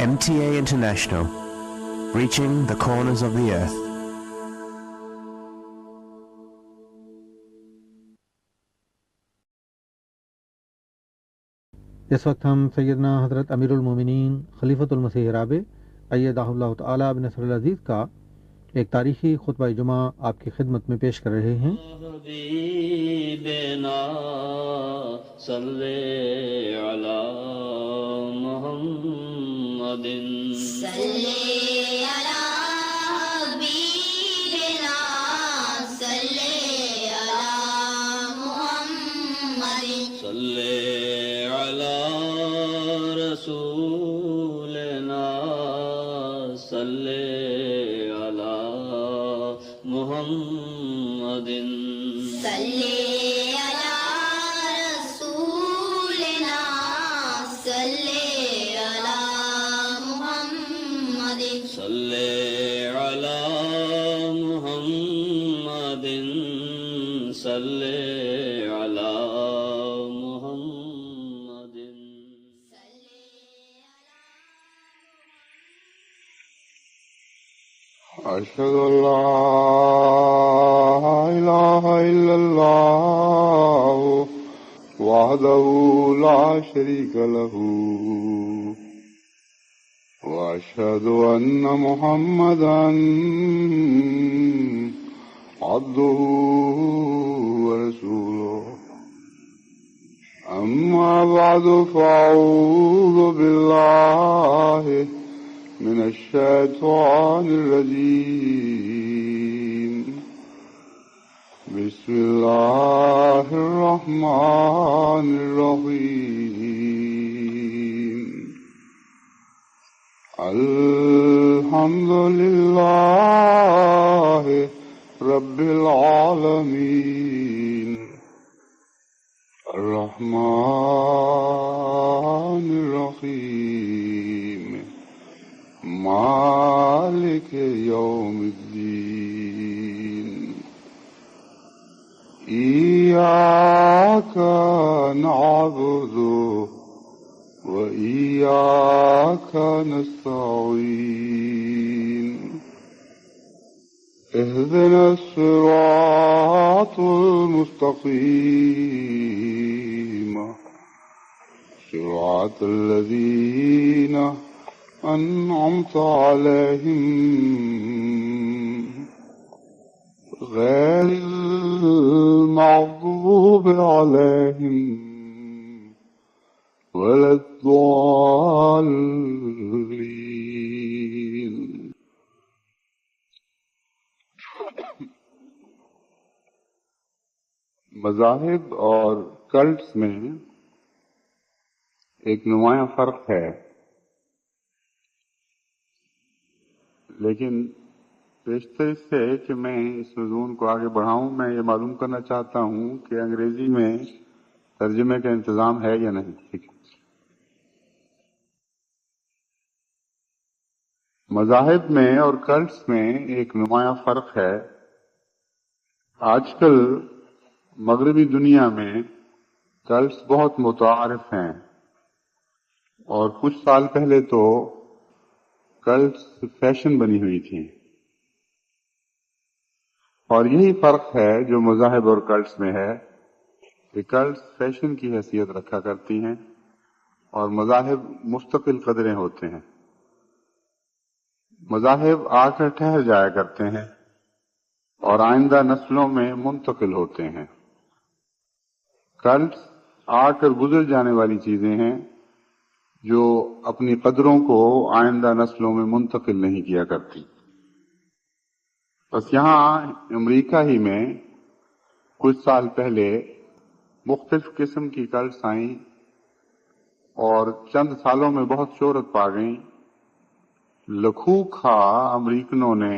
MTA International, reaching the corners of the earth. اس وقت ہم سیدنا حضرت امیر المومنین خلیفۃ المسیح رابع ایدہ اللہ تعالی بنصر العزیز کا ایک تاریخی خطبہ جمعہ آپ کی خدمت میں پیش کر رہے ہیں۔ حبیبنا صلی علی محمد صلی علی حبیبنا صلی علی محمد صلی علی رسولنا صلی علی محمد صلی علی رسولنا صلی علی محمد صلی علی محمد صلی علی محمد أشهد أن لا إله إلا الله وحده لا شريك له وأشهد أن محمدا عبده ورسوله أما بعد فأعوذ بالله من الشيطان الرجيم بسم الله الرحمن الرحيم الحمد لله رب العالمين الرحمن الرحيم مالك يوم الدين إياك نعبد وإياك نستعين اهدنا الصراط المستقيم صراط الذين أنعمت عليهم غير المغضوب عليهم ولا الضالين۔ مذاہب اور کلٹس میں ایک نمایاں فرق ہے، لیکن بیشتر اس سے کہ میں اس مضمون کو آگے بڑھاؤں، میں یہ معلوم کرنا چاہتا ہوں کہ انگریزی میں ترجمے کا انتظام ہے یا نہیں۔ ٹھیک ہے، مذاہب میں اور کلٹس میں ایک نمایاں فرق ہے۔ آج کل مغربی دنیا میں کلٹس بہت متعارف ہیں، اور کچھ سال پہلے تو کلٹس فیشن بنی ہوئی تھی، اور یہی فرق ہے جو مذاہب اور کلٹس میں ہے کہ کلٹس فیشن کی حیثیت رکھا کرتی ہیں اور مذاہب مستقل قدریں ہوتے ہیں۔ مذاہب آ کر ٹھہر جایا کرتے ہیں اور آئندہ نسلوں میں منتقل ہوتے ہیں۔ کلٹس آ کر گزر جانے والی چیزیں ہیں جو اپنی قدروں کو آئندہ نسلوں میں منتقل نہیں کیا کرتی۔ بس یہاں امریکہ ہی میں کچھ سال پہلے مختلف قسم کی کلٹس آئیں اور چند سالوں میں بہت شہرت پا گئیں۔ لکھو کھا امریکنوں نے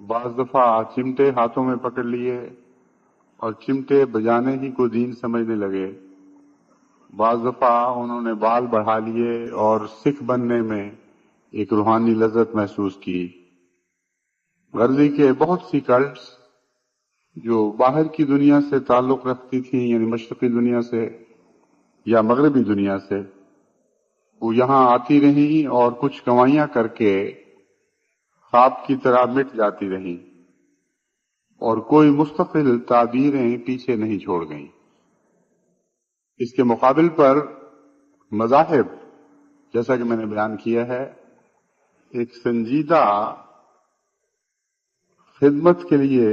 بعض دفعہ چمٹے ہاتھوں میں پکڑ لیے اور چمٹے بجانے ہی کو دین سمجھنے لگے۔ بعض دفعہ انہوں نے بال بڑھا لیے اور سکھ بننے میں ایک روحانی لذت محسوس کی۔ غرضی کے بہت سی کلٹس جو باہر کی دنیا سے تعلق رکھتی تھیں، یعنی مشرقی دنیا سے یا مغربی دنیا سے، وہ یہاں آتی رہیں اور کچھ کمائیاں کر کے خواب کی طرح مٹ جاتی رہیں اور کوئی مستقل تعبیریں پیچھے نہیں چھوڑ گئیں۔ اس کے مقابل پر مذاہب، جیسا کہ میں نے بیان کیا ہے، ایک سنجیدہ خدمت کے لیے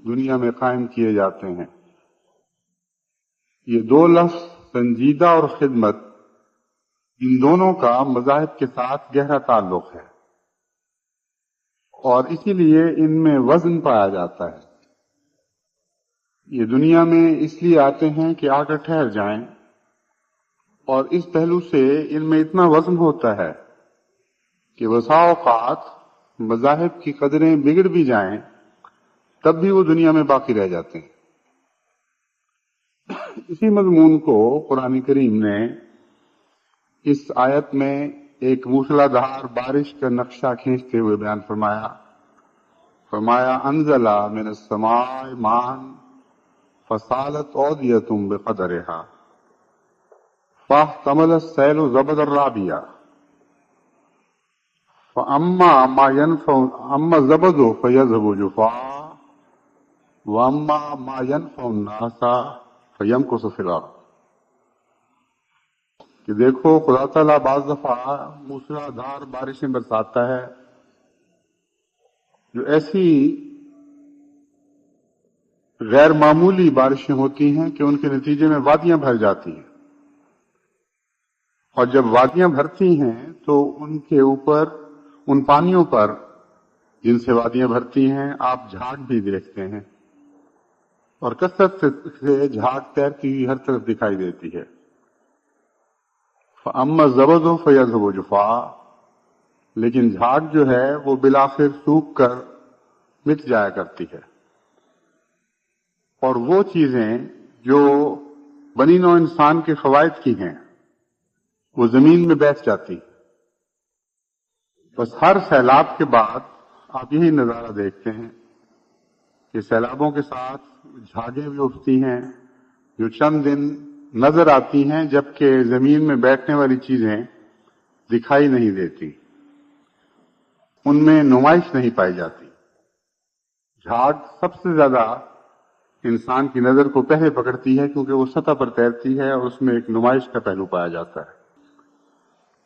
دنیا میں قائم کیے جاتے ہیں۔ یہ دو لفظ سنجیدہ اور خدمت، ان دونوں کا مذاہب کے ساتھ گہرا تعلق ہے اور اسی لیے ان میں وزن پایا جاتا ہے۔ یہ دنیا میں اس لیے آتے ہیں کہ آ کر ٹھہر جائیں، اور اس پہلو سے ان میں اتنا وزن ہوتا ہے کہ بسا اوقات مذاہب کی قدریں بگڑ بھی جائیں تب بھی وہ دنیا میں باقی رہ جاتے ہیں۔ اسی مضمون کو قرآن کریم نے اس آیت میں ایک موسلا دھار بارش کا نقشہ کھینچتے ہوئے بیان فرمایا انزل من السماء ماء فسالت اودیۃ بقدرها فاحتمل السیل زبدا رابیا اما الزبد فیذهب جفاء واما ما ينفع الناس فیمکث فی الارض۔ کہ دیکھو خدا تعالیٰ بعض دفعہ موسلا دھار بارشیں برساتا ہے جو ایسی غیر معمولی بارشیں ہوتی ہیں کہ ان کے نتیجے میں وادیاں بھر جاتی ہیں، اور جب وادیاں بھرتی ہیں تو ان کے اوپر، ان پانیوں پر جن سے وادیاں بھرتی ہیں، آپ جھاگ بھی دیکھتے ہیں، اور کثرت سے جھاگ تیرتی ہوئی ہر طرف دکھائی دیتی ہے۔ فَأَمَّا الزَّبَدُ فَيَذْهَبُ جُفَاءً، لیکن جھاگ جو ہے وہ بالآخر سوکھ کر مٹ جایا کرتی ہے، اور وہ چیزیں جو بنی نوع انسان کے فوائد کی ہیں وہ زمین میں بیٹھ جاتی۔ بس ہر سیلاب کے بعد آپ یہی نظارہ دیکھتے ہیں کہ سیلابوں کے ساتھ جھاگیں بھی اٹھتی ہیں جو چند دن نظر آتی ہیں، جبکہ زمین میں بیٹھنے والی چیزیں دکھائی نہیں دیتی، ان میں نمائش نہیں پائی جاتی۔ جھاگ سب سے زیادہ انسان کی نظر کو پہلے پکڑتی ہے کیونکہ وہ سطح پر تیرتی ہے اور اس میں ایک نمائش کا پہلو پایا جاتا ہے،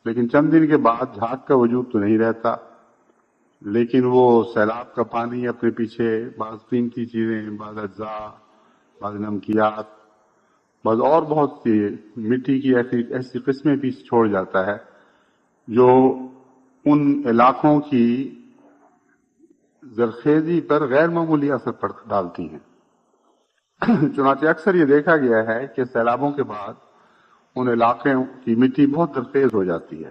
لیکن چند دن کے بعد جھاگ کا وجود تو نہیں رہتا، لیکن وہ سیلاب کا پانی اپنے پیچھے بعض قیمتی چیزیں، بعض اجزاء، بعض نمکیات، بعض اور بہت سی مٹی کی ایسی قسمیں پیچھے چھوڑ جاتا ہے جو ان علاقوں کی زرخیزی پر غیر معمولی اثر ڈالتی ہیں۔ چنانچہ اکثر یہ دیکھا گیا ہے کہ سیلابوں کے بعد ان علاقوں کی مٹی بہت زرخیز ہو جاتی ہے۔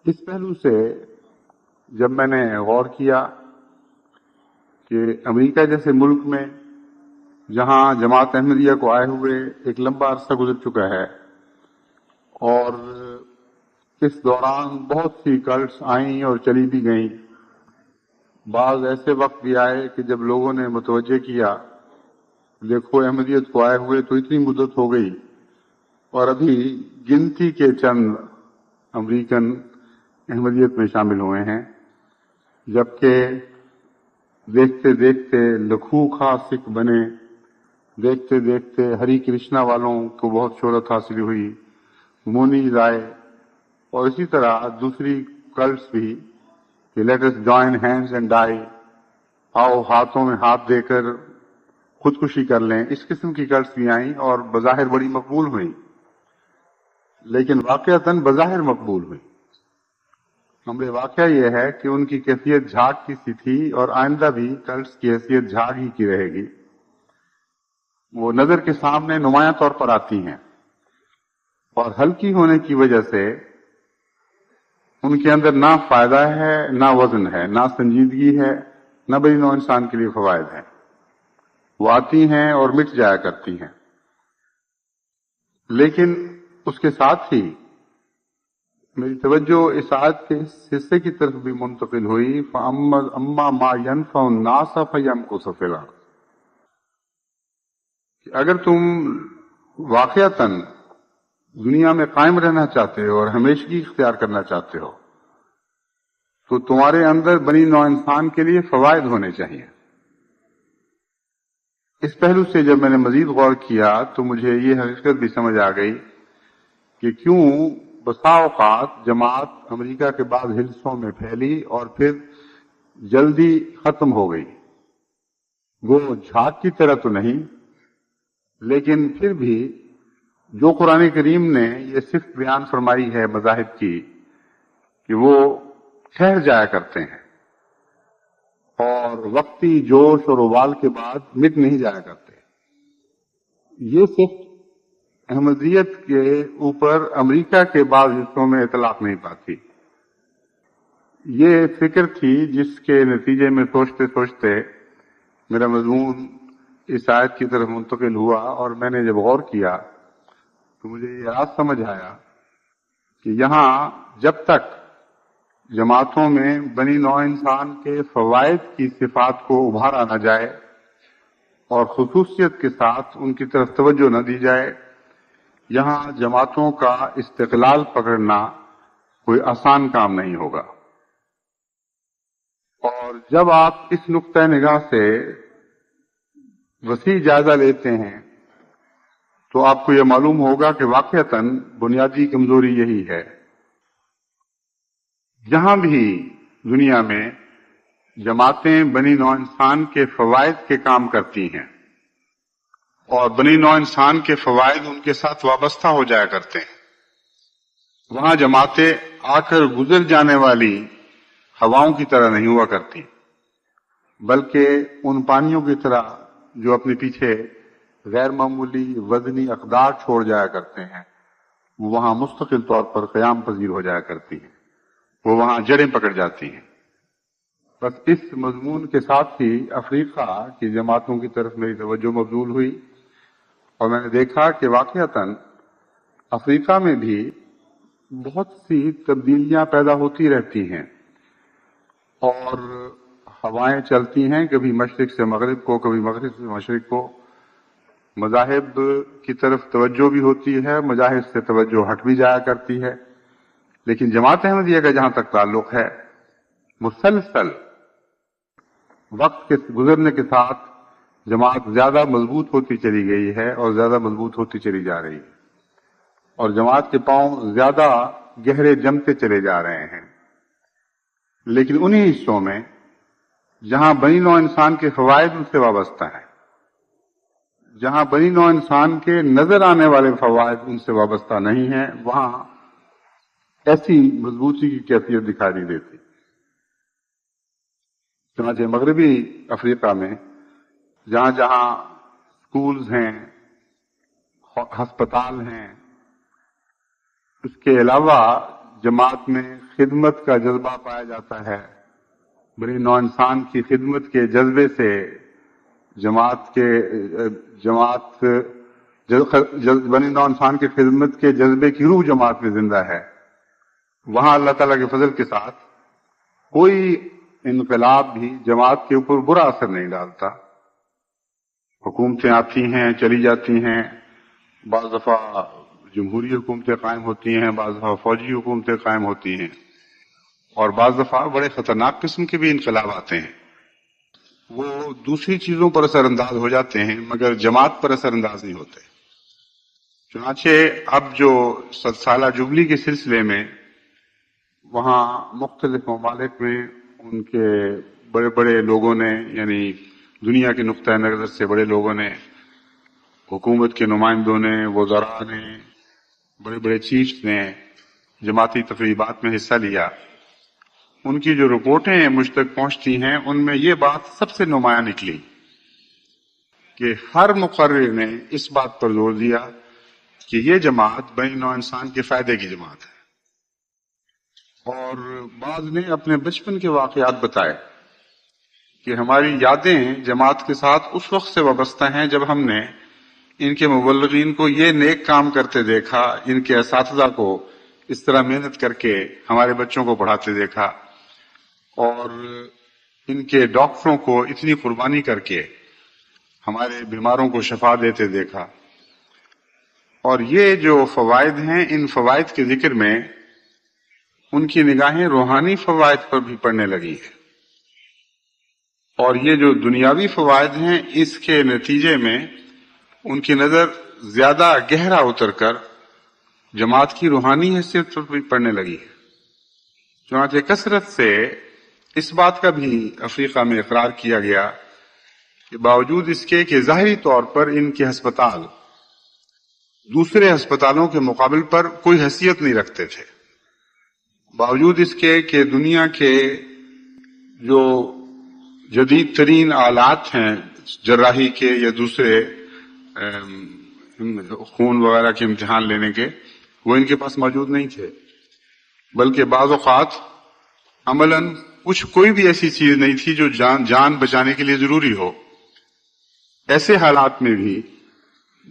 اس پہلو سے جب میں نے غور کیا کہ امریکہ جیسے ملک میں جہاں جماعت احمدیہ کو آئے ہوئے ایک لمبا عرصہ گزر چکا ہے، اور اس دوران بہت سی کلٹس آئیں اور چلی بھی گئیں، بعض ایسے وقت بھی آئے کہ جب لوگوں نے متوجہ کیا دیکھو احمدیت کو آئے ہوئے تو اتنی مدت ہو گئی اور ابھی گنتی کے چند امریکن احمدیت میں شامل ہوئے ہیں، جبکہ دیکھتے دیکھتے لکھوں سکھ بنے، دیکھتے دیکھتے ہری کرشنا والوں کو بہت شہرت حاصل ہوئی، مونیز آئے، اور اسی طرح دوسری کلٹس بھی کہ let us join hands and die, آؤ ہاتھوں میں ہاتھ دے کر خودکشی کر لیں، اس قسم کی کلٹس بھی آئیں اور بظاہر بڑی مقبول ہوئیں، لیکن واقعتاً بظاہر مقبول ہوئیں۔ امر واقعہ یہ ہے کہ ان کی کیفیت جھاگ کی سی تھی اور آئندہ بھی کلٹس کی حیثیت جھاگ ہی کی رہے گی۔ وہ نظر کے سامنے نمایاں طور پر آتی ہیں اور ہلکی ہونے کی وجہ سے ان کے اندر نہ فائدہ ہے، نہ وزن ہے، نہ سنجیدگی ہے، نہ بنی نوع انسان کے لیے فوائد ہیں۔ وہ آتی ہیں اور مٹ جایا کرتی ہیں، لیکن اس کے ساتھ ہی میری توجہ اس آیت کے اس حصے کی طرف بھی منتقل ہوئی، فَأَمَّا مَا يَنْفَعُ النَّاسَ فَيَمْكُثُ فِي الْأَرْضِ، کہ اگر تم واقعتاً دنیا میں قائم رہنا چاہتے ہو اور ہمیشگی اختیار کرنا چاہتے ہو تو تمہارے اندر بنی نوع انسان کے لیے فوائد ہونے چاہیے۔ اس پہلو سے جب میں نے مزید غور کیا تو مجھے یہ حقیقت بھی سمجھ آ گئی کہ کیوں بسا اوقات جماعت امریکہ کے بعض حصوں میں پھیلی اور پھر جلدی ختم ہو گئی۔ وہ جھاگ کی طرح تو نہیں، لیکن پھر بھی جو قرآن کریم نے یہ صفت بیان فرمائی ہے مذاہب کی کہ وہ ٹھہر جایا کرتے ہیں اور وقتی جوش اور ابال کے بعد مٹ نہیں جایا کرتے، یہ صفت احمدیت کے اوپر امریکہ کے بعض حصوں میں اطلاق نہیں پاتی۔ یہ فکر تھی جس کے نتیجے میں سوچتے سوچتے میرا مضمون اس آیت کی طرف منتقل ہوا، اور میں نے جب غور کیا تو مجھے یہ راز سمجھ آیا کہ یہاں جب تک جماعتوں میں بنی نوع انسان کے فوائد کی صفات کو ابھارا نہ جائے اور خصوصیت کے ساتھ ان کی طرف توجہ نہ دی جائے، یہاں جماعتوں کا استقلال پکڑنا کوئی آسان کام نہیں ہوگا۔ اور جب آپ اس نقطۂ نگاہ سے وسیع جائزہ لیتے ہیں تو آپ کو یہ معلوم ہوگا کہ واقعتاً بنیادی کمزوری یہی ہے۔ جہاں بھی دنیا میں جماعتیں بنی نوع انسان کے فوائد کے کام کرتی ہیں اور بنی نوع انسان کے فوائد ان کے ساتھ وابستہ ہو جایا کرتے ہیں، وہاں جماعتیں آ کر گزر جانے والی ہواؤں کی طرح نہیں ہوا کرتی، بلکہ ان پانیوں کی طرح جو اپنے پیچھے غیر معمولی وزنی اقدار چھوڑ جایا کرتے ہیں، وہ وہاں مستقل طور پر قیام پذیر ہو جایا کرتی ہیں، وہ وہاں جڑیں پکڑ جاتی ہیں۔ بس اس مضمون کے ساتھ ہی افریقہ کی جماعتوں کی طرف میری توجہ مبذول ہوئی اور میں نے دیکھا کہ واقعتاً افریقہ میں بھی بہت سی تبدیلیاں پیدا ہوتی رہتی ہیں اور ہوائیں چلتی ہیں، کبھی مشرق سے مغرب کو، کبھی مغرب سے مشرق کو۔ مذاہب کی طرف توجہ بھی ہوتی ہے، مذاہب سے توجہ ہٹ بھی جایا کرتی ہے، لیکن جماعت احمدیہ کا جہاں تک تعلق ہے، مسلسل وقت کے گزرنے کے ساتھ جماعت زیادہ مضبوط ہوتی چلی گئی ہے اور زیادہ مضبوط ہوتی چلی جا رہی ہے، اور جماعت کے پاؤں زیادہ گہرے جمتے چلے جا رہے ہیں۔ لیکن انہی حصوں میں جہاں بنی نوع انسان کے فوائد ان سے وابستہ ہیں، جہاں بنی نوع انسان کے نظر آنے والے فوائد ان سے وابستہ نہیں ہیں، وہاں ایسی مضبوطی کی کیفیت دکھائی نہیں دیتی۔ چنانچہ مغربی افریقہ میں جہاں جہاں سکولز ہیں، ہسپتال ہیں، اس کے علاوہ جماعت میں خدمت کا جذبہ پایا جاتا ہے، بنی نوع انسان کی خدمت کے جذبے سے بنی نوع انسان کی خدمت کے جذبے کی روح جماعت میں زندہ ہے، وہاں اللہ تعالیٰ کے فضل کے ساتھ کوئی انقلاب بھی جماعت کے اوپر برا اثر نہیں ڈالتا۔ حکومتیں آتی ہیں، چلی جاتی ہیں، بعض دفعہ جمہوری حکومتیں قائم ہوتی ہیں، بعض دفعہ فوجی حکومتیں قائم ہوتی ہیں، اور بعض دفعہ بڑے خطرناک قسم کے بھی انقلاب آتے ہیں۔ وہ دوسری چیزوں پر اثر انداز ہو جاتے ہیں مگر جماعت پر اثر انداز نہیں ہوتے۔ چنانچہ اب جو 100 سالہ جبلی کے سلسلے میں وہاں مختلف ممالک میں ان کے بڑے بڑے لوگوں نے، یعنی دنیا کے نقطۂ نظر سے بڑے لوگوں نے، حکومت کے نمائندوں نے، وزراء نے، بڑے بڑے چیفز نے جماعتی تقریبات میں حصہ لیا، ان کی جو رپورٹیں مجھ تک پہنچتی ہیں ان میں یہ بات سب سے نمایاں نکلی کہ ہر مقرر نے اس بات پر زور دیا کہ یہ جماعت بنی نوع انسان کے فائدے کی جماعت ہے، اور بعض نے اپنے بچپن کے واقعات بتائے کہ ہماری یادیں جماعت کے ساتھ اس وقت سے وابستہ ہیں جب ہم نے ان کے مبلغین کو یہ نیک کام کرتے دیکھا، ان کے اساتذہ کو اس طرح محنت کر کے ہمارے بچوں کو پڑھاتے دیکھا، اور ان کے ڈاکٹروں کو اتنی قربانی کر کے ہمارے بیماروں کو شفا دیتے دیکھا۔ اور یہ جو فوائد ہیں، ان فوائد کے ذکر میں ان کی نگاہیں روحانی فوائد پر بھی پڑنے لگی ہے، اور یہ جو دنیاوی فوائد ہیں اس کے نتیجے میں ان کی نظر زیادہ گہرا اتر کر جماعت کی روحانی حیثیت پر بھی پڑنے لگی ہے۔ چنانچہ کثرت سے اس بات کا بھی افریقہ میں اقرار کیا گیا کہ باوجود اس کے کہ ظاہری طور پر ان کے ہسپتال دوسرے ہسپتالوں کے مقابل پر کوئی حیثیت نہیں رکھتے تھے، باوجود اس کے کہ دنیا کے جو جدید ترین آلات ہیں جراحی کے یا دوسرے خون وغیرہ کے امتحان لینے کے، وہ ان کے پاس موجود نہیں تھے، بلکہ بعض اوقات عملاً کوئی بھی ایسی چیز نہیں تھی جو جان بچانے کے لیے ضروری ہو۔ ایسے حالات میں بھی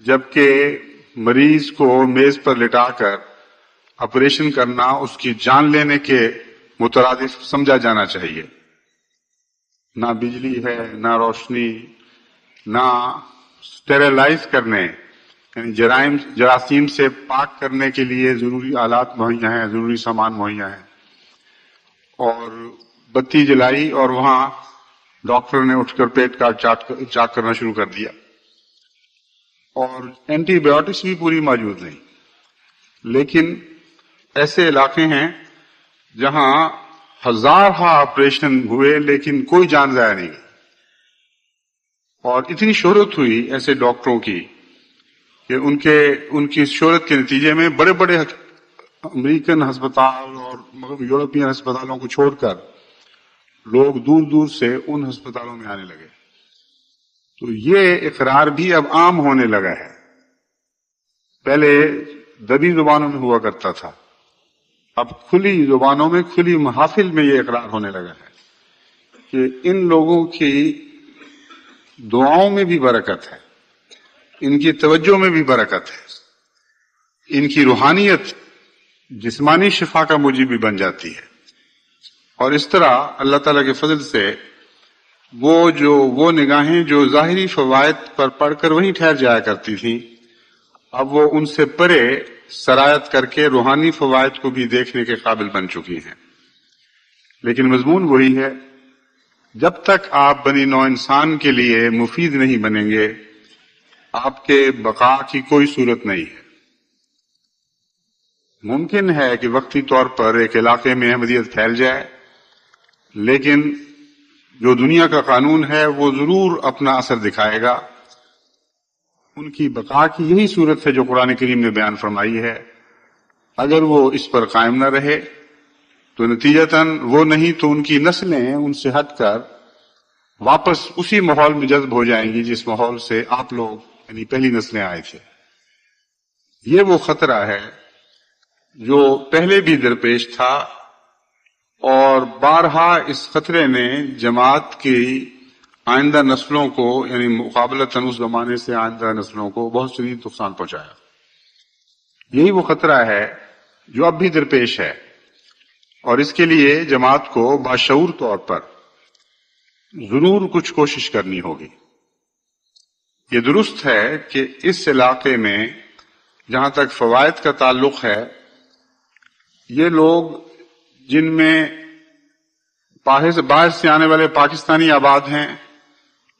جبکہ مریض کو میز پر لٹا کر آپریشن کرنا اس کی جان لینے کے مترادف سمجھا جانا چاہیے، نہ بجلی ہے، نہ روشنی، نہ اسٹیرلائز کرنے یعنی جراثیم سے پاک کرنے کے لیے ضروری آلات مہیا ہیں، ضروری سامان مہیا ہے، اور بتی جلائی اور وہاں ڈاکٹر نے اٹھ کر پیٹ کا چاک کرنا شروع کر دیا، اور اینٹی بایوٹکس بھی پوری موجود نہیں۔ لیکن ایسے علاقے ہیں جہاں ہزارہ آپریشن ہوئے لیکن کوئی جان ضائع نہیں گئی، اور اتنی شہرت ہوئی ایسے ڈاکٹروں کی کہ ان کی شہرت کے نتیجے میں بڑے بڑے امریکن ہسپتال اور یورپین ہسپتالوں کو چھوڑ کر لوگ دور دور سے ان ہسپتالوں میں آنے لگے۔ تو یہ اقرار بھی اب عام ہونے لگا ہے، پہلے دبی زبانوں میں ہوا کرتا تھا، اب کھلی زبانوں میں، کھلی محافل میں یہ اقرار ہونے لگا ہے کہ ان لوگوں کی دعاؤں میں بھی برکت ہے، ان کی توجہ میں بھی برکت ہے، ان کی روحانیت جسمانی شفا کا موجب بھی بن جاتی ہے، اور اس طرح اللہ تعالیٰ کے فضل سے وہ نگاہیں جو ظاہری فوائد پر پڑھ کر وہیں ٹھہر جایا کرتی تھیں، اب وہ ان سے پرے سرایت کر کے روحانی فوائد کو بھی دیکھنے کے قابل بن چکی ہیں۔ لیکن مضمون وہی ہے، جب تک آپ بنی نوع انسان کے لیے مفید نہیں بنیں گے، آپ کے بقا کی کوئی صورت نہیں ہے۔ ممکن ہے کہ وقتی طور پر ایک علاقے میں احمدیت پھیل جائے، لیکن جو دنیا کا قانون ہے وہ ضرور اپنا اثر دکھائے گا۔ ان کی بقا کی یہی صورت ہے جو قرآن کریم نے بیان فرمائی ہے، اگر وہ اس پر قائم نہ رہے تو نتیجتاً وہ نہیں تو ان کی نسلیں ان سے ہٹ کر واپس اسی ماحول میں جذب ہو جائیں گی جس ماحول سے آپ لوگ یعنی پہلی نسلیں آئے تھے۔ یہ وہ خطرہ ہے جو پہلے بھی درپیش تھا، اور بارہا اس خطرے نے جماعت کی آئندہ نسلوں کو یعنی مقابلتاً اس زمانے سے آئندہ نسلوں کو بہت شدید نقصان پہنچایا۔ یہی وہ خطرہ ہے جو اب بھی درپیش ہے، اور اس کے لیے جماعت کو باشعور طور پر ضرور کچھ کوشش کرنی ہوگی۔ یہ درست ہے کہ اس علاقے میں جہاں تک فوائد کا تعلق ہے، یہ لوگ جن میں باہر سے آنے والے پاکستانی آباد ہیں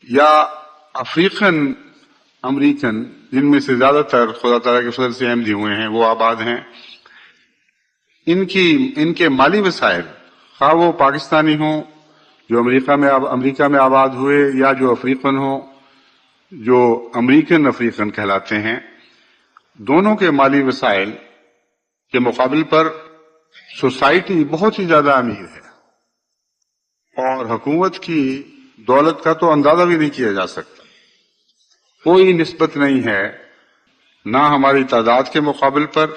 یا افریقن امریکن جن میں سے زیادہ تر خدا تعالیٰ کے فضل سے احمدی ہوئے ہیں وہ آباد ہیں، ان کے مالی وسائل خواہ وہ پاکستانی ہوں جو امریکہ میں آباد ہوئے یا جو افریقن ہوں جو امریکن افریقن کہلاتے ہیں، دونوں کے مالی وسائل کے مقابل پر سوسائٹی بہت ہی زیادہ امیر ہے، اور حکومت کی دولت کا تو اندازہ بھی نہیں کیا جا سکتا۔ کوئی نسبت نہیں ہے، نہ ہماری تعداد کے مقابل پر،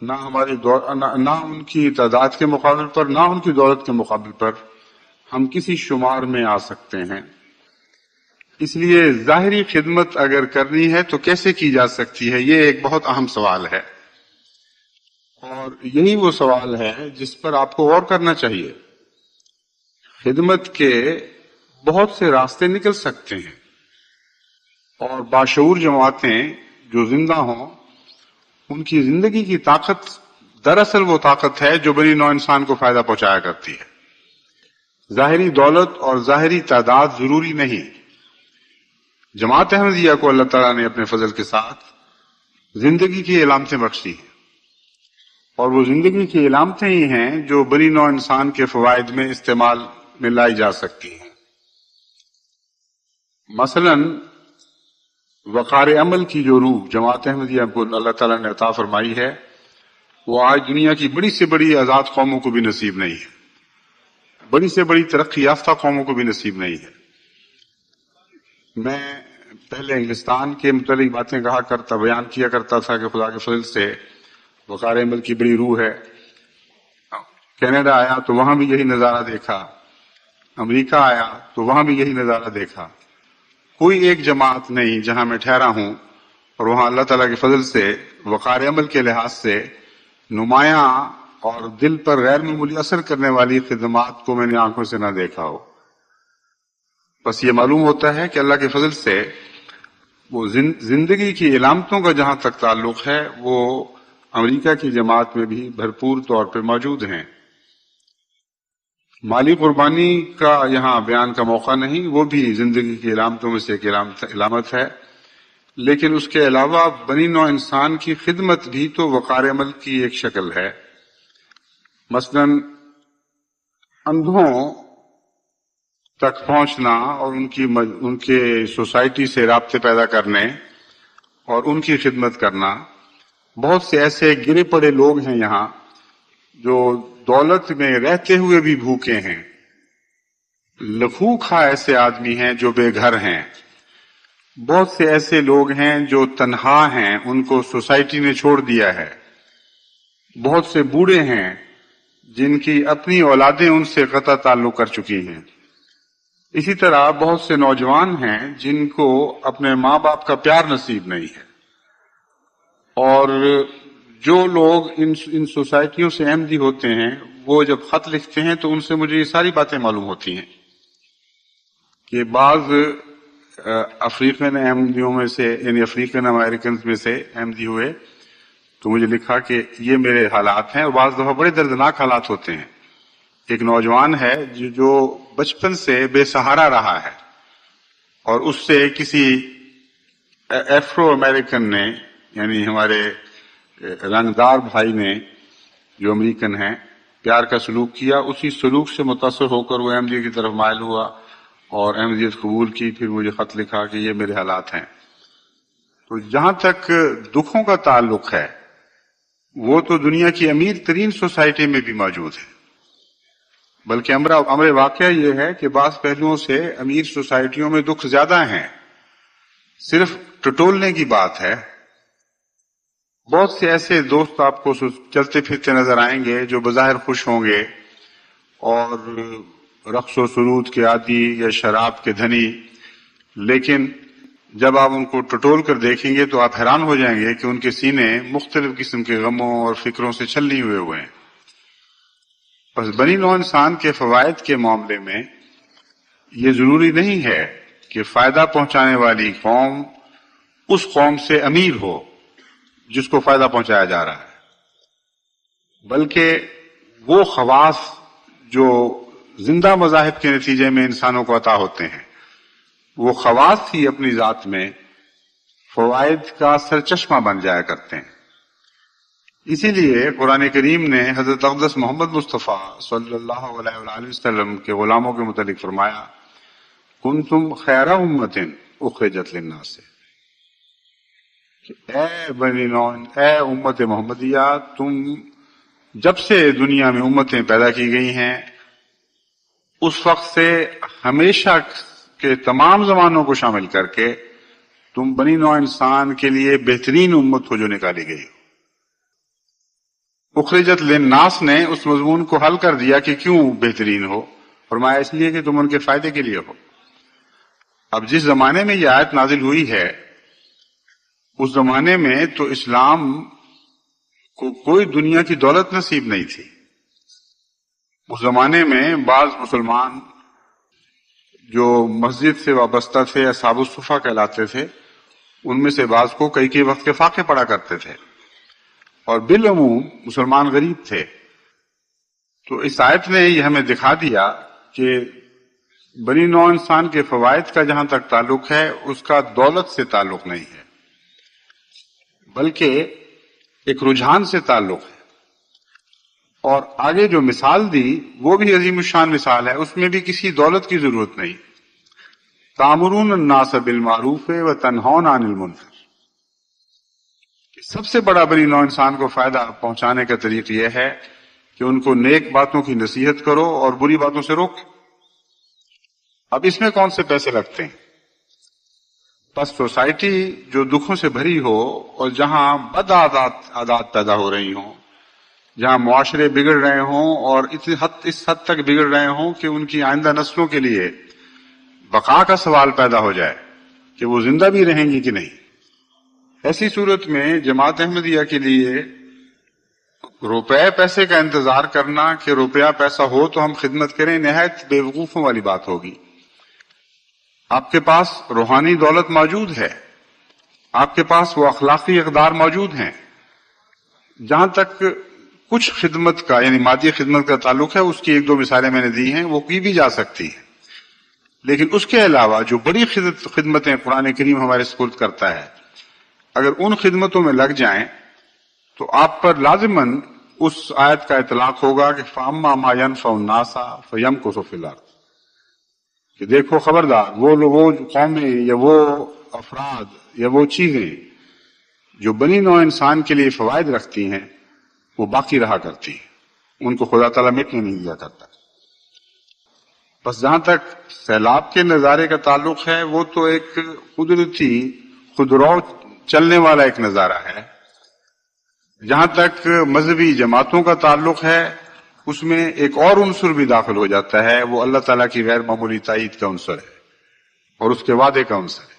نہ ان کی تعداد کے مقابل پر، نہ ان کی دولت کے مقابل پر ہم کسی شمار میں آ سکتے ہیں۔ اس لیے ظاہری خدمت اگر کرنی ہے تو کیسے کی جا سکتی ہے، یہ ایک بہت اہم سوال ہے، اور یہی وہ سوال ہے جس پر آپ کو غور کرنا چاہیے۔ خدمت کے بہت سے راستے نکل سکتے ہیں، اور باشعور جماعتیں جو زندہ ہوں ان کی زندگی کی طاقت دراصل وہ طاقت ہے جو بنی نوع انسان کو فائدہ پہنچایا کرتی ہے. ظاہری دولت اور ظاہری تعداد ضروری نہیں. جماعت احمدیہ کو اللہ تعالیٰ نے اپنے فضل کے ساتھ زندگی کی علامتیں بخشی ہیں، اور وہ زندگی کی علامتیں ہی ہیں جو بنی نوع انسان کے فوائد میں استعمال میں لائی جا سکتی ہیں. مثلا وقار عمل کی جو روح جماعت احمدیہ کو اللہ تعالیٰ نے عطا فرمائی ہے، وہ آج دنیا کی بڑی سے بڑی آزاد قوموں کو بھی نصیب نہیں ہے، بڑی سے بڑی ترقی یافتہ قوموں کو بھی نصیب نہیں ہے. میں پہلے انگلستان کے متعلق باتیں کہا کرتا، بیان کیا کرتا تھا کہ خدا کے فضل سے وقار عمل کی بڑی روح ہے. کینیڈا آیا تو وہاں بھی یہی نظارہ دیکھا، امریکہ آیا تو وہاں بھی یہی نظارہ دیکھا. کوئی ایک جماعت نہیں جہاں میں ٹھہرا ہوں اور وہاں اللہ تعالیٰ کے فضل سے وقار عمل کے لحاظ سے نمایاں اور دل پر غیر معمولی اثر کرنے والی خدمات کو میں نے آنکھوں سے نہ دیکھا ہو. بس یہ معلوم ہوتا ہے کہ اللہ کے فضل سے وہ زندگی کی علامتوں کا جہاں تک تعلق ہے وہ امریکہ کی جماعت میں بھی بھرپور طور پہ موجود ہیں. مالی قربانی کا یہاں بیان کا موقع نہیں، وہ بھی زندگی کی علامتوں میں سے ایک علامت ہے، لیکن اس کے علاوہ بنی نوع انسان کی خدمت بھی تو وقار عمل کی ایک شکل ہے. مثلا اندھوں تک پہنچنا اور ان کے سوسائٹی سے رابطے پیدا کرنے اور ان کی خدمت کرنا. بہت سے ایسے گرے پڑے لوگ ہیں یہاں جو دولت میں رہتے ہوئے بھی بھوکے ہیں. لکھوں کھا ایسے آدمی ہیں جو بے گھر ہیں. بہت سے ایسے لوگ ہیں جو تنہا ہیں، ان کو سوسائٹی نے چھوڑ دیا ہے. بہت سے بوڑھے ہیں جن کی اپنی اولادیں ان سے قطع تعلق کر چکی ہیں. اسی طرح بہت سے نوجوان ہیں جن کو اپنے ماں باپ کا پیار نصیب نہیں ہے. اور جو لوگ ان سوسائٹیوں سے احمدی ہوتے ہیں وہ جب خط لکھتے ہیں تو ان سے مجھے یہ ساری باتیں معلوم ہوتی ہیں کہ بعض افریقن احمدیوں میں سے، یعنی افریقن امریکنز میں سے احمدی ہوئے تو مجھے لکھا کہ یہ میرے حالات ہیں. اور بعض دفعہ بڑے دردناک حالات ہوتے ہیں. ایک نوجوان ہے جو بچپن سے بے سہارا رہا ہے اور اس سے کسی ایفرو امریکن نے، یعنی ہمارے رنگدار بھائی نے جو امریکن ہیں، پیار کا سلوک کیا. اسی سلوک سے متاثر ہو کر وہ احمدیت کی طرف مائل ہوا اور احمدیت قبول کی. پھر مجھے خط لکھا کہ یہ میرے حالات ہیں. تو جہاں تک دکھوں کا تعلق ہے وہ تو دنیا کی امیر ترین سوسائٹی میں بھی موجود ہے. بلکہ امر واقعہ یہ ہے کہ بعض پہلوؤں سے امیر سوسائٹیوں میں دکھ زیادہ ہیں. صرف ٹٹولنے کی بات ہے. بہت سے ایسے دوست آپ کو چلتے پھرتے نظر آئیں گے جو بظاہر خوش ہوں گے اور رقص و سرود کے عادی یا شراب کے دھنی، لیکن جب آپ ان کو ٹٹول کر دیکھیں گے تو آپ حیران ہو جائیں گے کہ ان کے سینے مختلف قسم کے غموں اور فکروں سے چھلنی ہوئے ہیں. بس بنی نوع انسان کے فوائد کے معاملے میں یہ ضروری نہیں ہے کہ فائدہ پہنچانے والی قوم اس قوم سے امیر ہو جس کو فائدہ پہنچایا جا رہا ہے، بلکہ وہ خواص جو زندہ مذاہب کے نتیجے میں انسانوں کو عطا ہوتے ہیں، وہ خواص ہی اپنی ذات میں فوائد کا سرچشمہ بن جایا کرتے ہیں. اسی لیے قرآن کریم نے حضرت اقدس محمد مصطفیٰ صلی اللہ علیہ وآلہ وسلم کے غلاموں کے متعلق فرمایا، کنتم خیر امت اخرجت للناس، اے بنی نوع، اے امت محمدیہ، تم جب سے دنیا میں امتیں پیدا کی گئی ہیں اس وقت سے ہمیشہ کے تمام زمانوں کو شامل کر کے تم بنی نوع انسان کے لیے بہترین امت ہو جو نکالی گئی ہو. اخرجت للناس نے اس مضمون کو حل کر دیا کہ کیوں بہترین ہو. فرمایا اس لیے کہ تم ان کے فائدے کے لیے ہو. اب جس زمانے میں یہ آیت نازل ہوئی ہے اس زمانے میں تو اسلام کو کوئی دنیا کی دولت نصیب نہیں تھی. اس زمانے میں بعض مسلمان جو مسجد سے وابستہ تھے، اصحاب الصفہ کہلاتے تھے، ان میں سے بعض کو کئی وقت کے فاقے پڑا کرتے تھے. اور بالعموم مسلمان غریب تھے. تو اس آیت نے یہ ہمیں دکھا دیا کہ بنی نوع انسان کے فوائد کا جہاں تک تعلق ہے اس کا دولت سے تعلق نہیں ہے، بلکہ ایک رجحان سے تعلق ہے. اور آگے جو مثال دی وہ بھی عظیم الشان مثال ہے، اس میں بھی کسی دولت کی ضرورت نہیں. تامرون الناس بالمعروف وتنہون عن المنکر. سب سے بڑا بنی نوع انسان کو فائدہ پہنچانے کا طریقہ یہ ہے کہ ان کو نیک باتوں کی نصیحت کرو اور بری باتوں سے روکو. اب اس میں کون سے پیسے لگتے ہیں؟ بس سوسائٹی جو دکھوں سے بھری ہو اور جہاں بد عادات پیدا ہو رہی ہوں، جہاں معاشرے بگڑ رہے ہوں اور اس حد تک بگڑ رہے ہوں کہ ان کی آئندہ نسلوں کے لیے بقا کا سوال پیدا ہو جائے کہ وہ زندہ بھی رہیں گی کہ نہیں. ایسی صورت میں جماعت احمدیہ کے لیے روپے پیسے کا انتظار کرنا کہ روپیہ پیسہ ہو تو ہم خدمت کریں نہایت بے وقوفوں والی بات ہوگی. آپ کے پاس روحانی دولت موجود ہے، آپ کے پاس وہ اخلاقی اقدار موجود ہیں. جہاں تک کچھ خدمت کا یعنی مادی خدمت کا تعلق ہے اس کی ایک دو مثالیں میں نے دی ہیں، وہ کی بھی جا سکتی ہیں. لیکن اس کے علاوہ جو بڑی خدمتیں قرآن کریم ہمارے سپرد کرتا ہے، اگر ان خدمتوں میں لگ جائیں تو آپ پر لازماً اس آیت کا اطلاق ہوگا کہ فَأَمَّا مَا يَنْفَعُ النَّاسَ فَيَمْكُثُ فِي الْأَرْضِ، کہ دیکھو خبردار وہ قومیں یا وہ افراد یا وہ چیزیں جو بنی نوع انسان کے لیے فوائد رکھتی ہیں وہ باقی رہا کرتی ہیں، ان کو خدا تعالیٰ مٹنے نہیں دیا کرتا. بس جہاں تک سیلاب کے نظارے کا تعلق ہے وہ تو ایک قدرتی خودرو چلنے والا ایک نظارہ ہے. جہاں تک مذہبی جماعتوں کا تعلق ہے اس میں ایک اور عنصر بھی داخل ہو جاتا ہے، وہ اللہ تعالیٰ کی غیر معمولی تائید کا عنصر ہے اور اس کے وعدے کا عنصر ہے.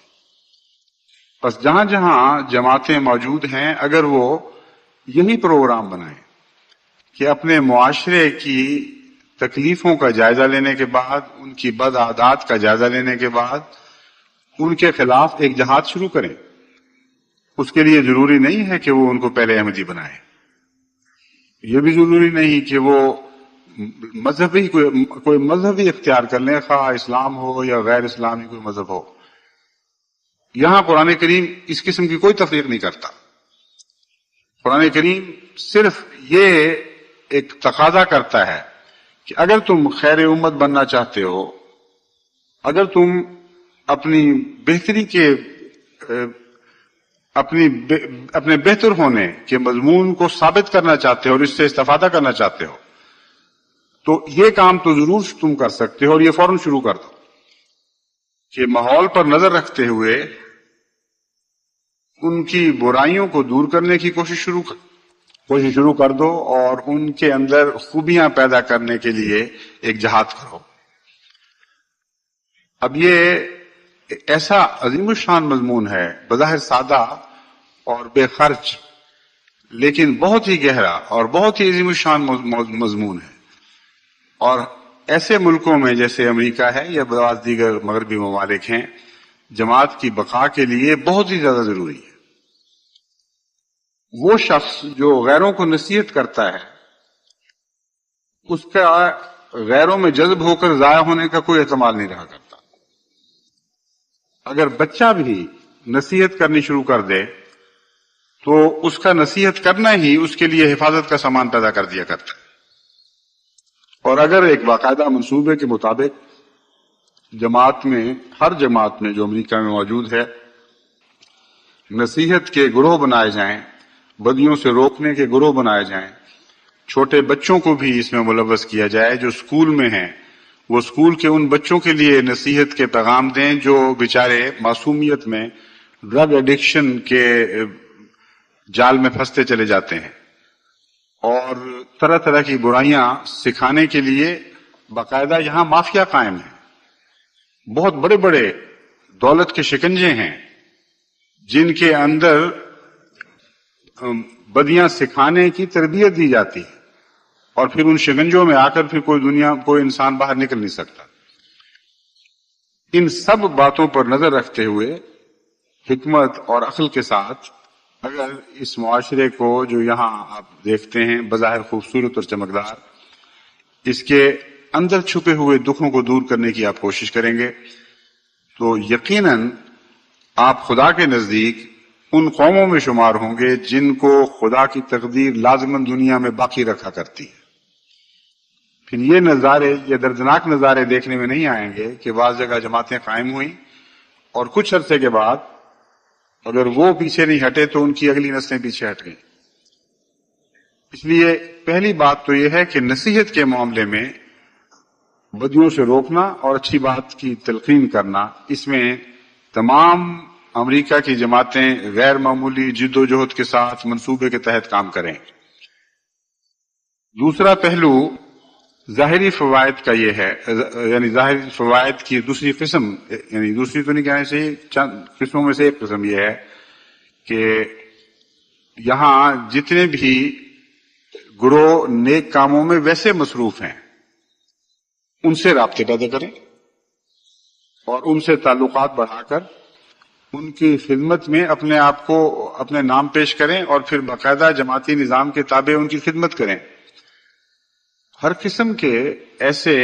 بس جہاں جہاں جماعتیں موجود ہیں اگر وہ یہی پروگرام بنائیں کہ اپنے معاشرے کی تکلیفوں کا جائزہ لینے کے بعد، ان کی بد عادات کا جائزہ لینے کے بعد ان کے خلاف ایک جہاد شروع کریں، اس کے لیے ضروری نہیں ہے کہ وہ ان کو پہلے احمدی بنائیں. یہ بھی ضروری نہیں کہ وہ کوئی مذہبی اختیار کر لیں، خواہ اسلام ہو یا غیر اسلامی کوئی مذہب ہو. یہاں قرآن کریم اس قسم کی کوئی تفریق نہیں کرتا. قرآن کریم صرف یہ ایک تقاضا کرتا ہے کہ اگر تم خیر امت بننا چاہتے ہو، اگر تم اپنی بہتری کے اپنے بہتر ہونے کے مضمون کو ثابت کرنا چاہتے ہو اور اس سے استفادہ کرنا چاہتے ہو، تو یہ کام تو ضرور تم کر سکتے ہو اور یہ فوراً شروع کر دو کہ ماحول پر نظر رکھتے ہوئے ان کی برائیوں کو دور کرنے کی کوشش شروع کر دو اور ان کے اندر خوبیاں پیدا کرنے کے لیے ایک جہاد کرو. اب یہ ایسا عظیم الشان مضمون ہے، بظاہر سادہ اور بے خرچ، لیکن بہت ہی گہرا اور بہت ہی عظیم الشان مضمون ہے. اور ایسے ملکوں میں جیسے امریکہ ہے یا بعض دیگر مغربی ممالک ہیں، جماعت کی بقا کے لیے بہت ہی زیادہ ضروری ہے. وہ شخص جو غیروں کو نصیحت کرتا ہے اس کا غیروں میں جذب ہو کر ضائع ہونے کا کوئی احتمال نہیں رہا کرتا. اگر بچہ بھی نصیحت کرنی شروع کر دے تو اس کا نصیحت کرنا ہی اس کے لیے حفاظت کا سامان پیدا کر دیا کرتا ہے. اور اگر ایک باقاعدہ منصوبے کے مطابق جماعت میں، ہر جماعت میں جو امریکہ میں موجود ہے، نصیحت کے گروہ بنائے جائیں، بدیوں سے روکنے کے گروہ بنائے جائیں، چھوٹے بچوں کو بھی اس میں ملوث کیا جائے جو اسکول میں ہیں، وہ اسکول کے ان بچوں کے لیے نصیحت کے پیغام دیں جو بیچارے معصومیت میں ڈرگ ایڈکشن کے جال میں پھنستے چلے جاتے ہیں، اور طرح طرح کی برائیاں سکھانے کے لیے باقاعدہ یہاں مافیا قائم ہیں. بہت بڑے بڑے دولت کے شکنجے ہیں جن کے اندر بدیاں سکھانے کی تربیت دی جاتی ہے، اور پھر ان شکنجوں میں آ کر پھر کوئی انسان باہر نکل نہیں سکتا. ان سب باتوں پر نظر رکھتے ہوئے حکمت اور عقل کے ساتھ اگر اس معاشرے کو جو یہاں آپ دیکھتے ہیں بظاہر خوبصورت اور چمکدار، اس کے اندر چھپے ہوئے دکھوں کو دور کرنے کی آپ کوشش کریں گے تو یقیناً آپ خدا کے نزدیک ان قوموں میں شمار ہوں گے جن کو خدا کی تقدیر لازماً دنیا میں باقی رکھا کرتی ہے۔ پھر یہ دردناک نظارے دیکھنے میں نہیں آئیں گے کہ بعض جگہ جماعتیں قائم ہوئیں اور کچھ عرصے کے بعد اگر وہ پیچھے نہیں ہٹے تو ان کی اگلی نسلیں پیچھے ہٹ گئیں۔ اس لیے پہلی بات تو یہ ہے کہ نصیحت کے معاملے میں بدیوں سے روکنا اور اچھی بات کی تلقین کرنا، اس میں تمام امریکہ کی جماعتیں غیر معمولی جد و جہد کے ساتھ منصوبے کے تحت کام کریں۔ دوسرا پہلو ظاہری فوائد کا یہ ہے، یعنی ظاہری فوائد کی دوسری قسم، یعنی دوسری تو نہیں کہنا چاہیے، چند قسموں میں سے ایک قسم یہ ہے کہ یہاں جتنے بھی گروہ نیک کاموں میں ویسے مصروف ہیں ان سے رابطے پیدا کریں اور ان سے تعلقات بڑھا کر ان کی خدمت میں اپنے آپ کو اپنے نام پیش کریں اور پھر باقاعدہ جماعتی نظام کے تابع ان کی خدمت کریں۔ ہر قسم کے ایسے